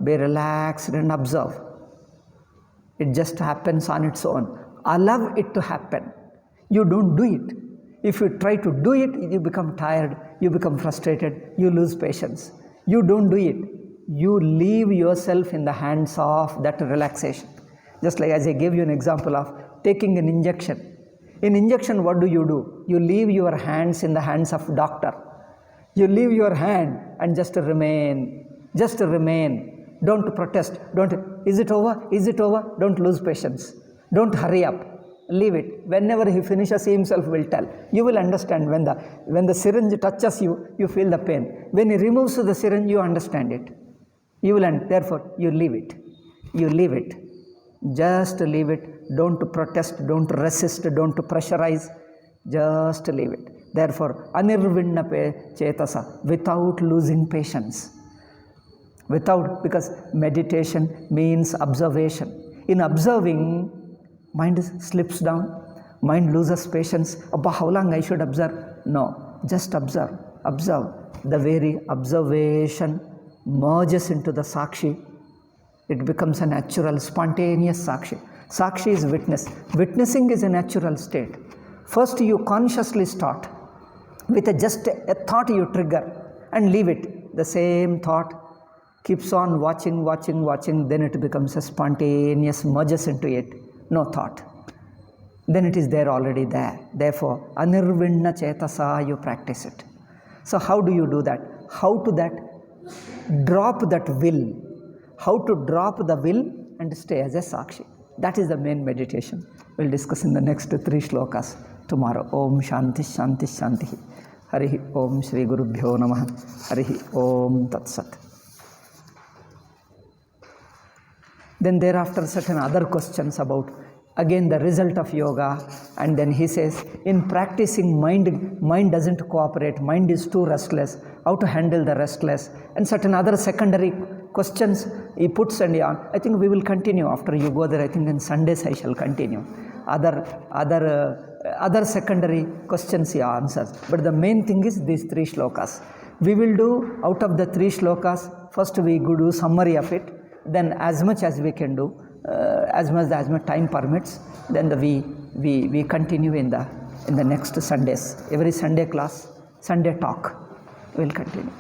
Be relaxed and observe. It just happens on its own. Allow it to happen. You don't do it. If you try to do it, you become tired, you become frustrated, you lose patience. You don't do it. You leave yourself in the hands of that relaxation. Just like as I gave you an example of taking an injection. In injection, what do? You leave your hands in the hands of doctor. You leave your hand and just remain. Just remain. Don't protest. Is it over? Is it over? Don't lose patience. Don't hurry up. Leave it. Whenever he finishes, he himself will tell. You will understand when the syringe touches you, you feel the pain. When he removes the syringe, you understand it. You will, therefore, you leave it. You leave it. Just leave it. Don't protest. Don't resist. Don't pressurize. Just leave it. Therefore, Anirvinna Chetasa, without losing patience. Because meditation means observation. In observing, mind slips down, mind loses patience. How long I should observe? No, just observe. Observe. The very observation merges into the Sakshi. It becomes a natural, spontaneous Sakshi. Sakshi is witness. Witnessing is a natural state. First you consciously start with just a thought you trigger and leave it. The same thought keeps on watching, then it becomes a spontaneous, merges into it. No thought. Then it is there, already there. Therefore, Anirvinna Chetasa, you practice it. So how do you do that? How to drop that will. How to drop the will and stay as a Sakshi. That is the main meditation. We'll discuss in the next 3 shlokas tomorrow. Om Shanti Shanti Shanti. Harihi Om Shri Gurubhyo Namaha. Harihi Om Tat Sat. Then thereafter certain other questions about again the result of yoga, and then he says in practicing mind doesn't cooperate, mind is too restless, how to handle the restless, and certain other secondary questions he puts and I think we will continue after you go there. I think on Sundays I shall continue. Other secondary questions he answers. But the main thing is these 3 shlokas. We will do out of the 3 shlokas, first we go do summary of it, then as much as we can do, as much time permits, then we continue in the next Sundays. Every Sunday class, Sunday talk, we will continue.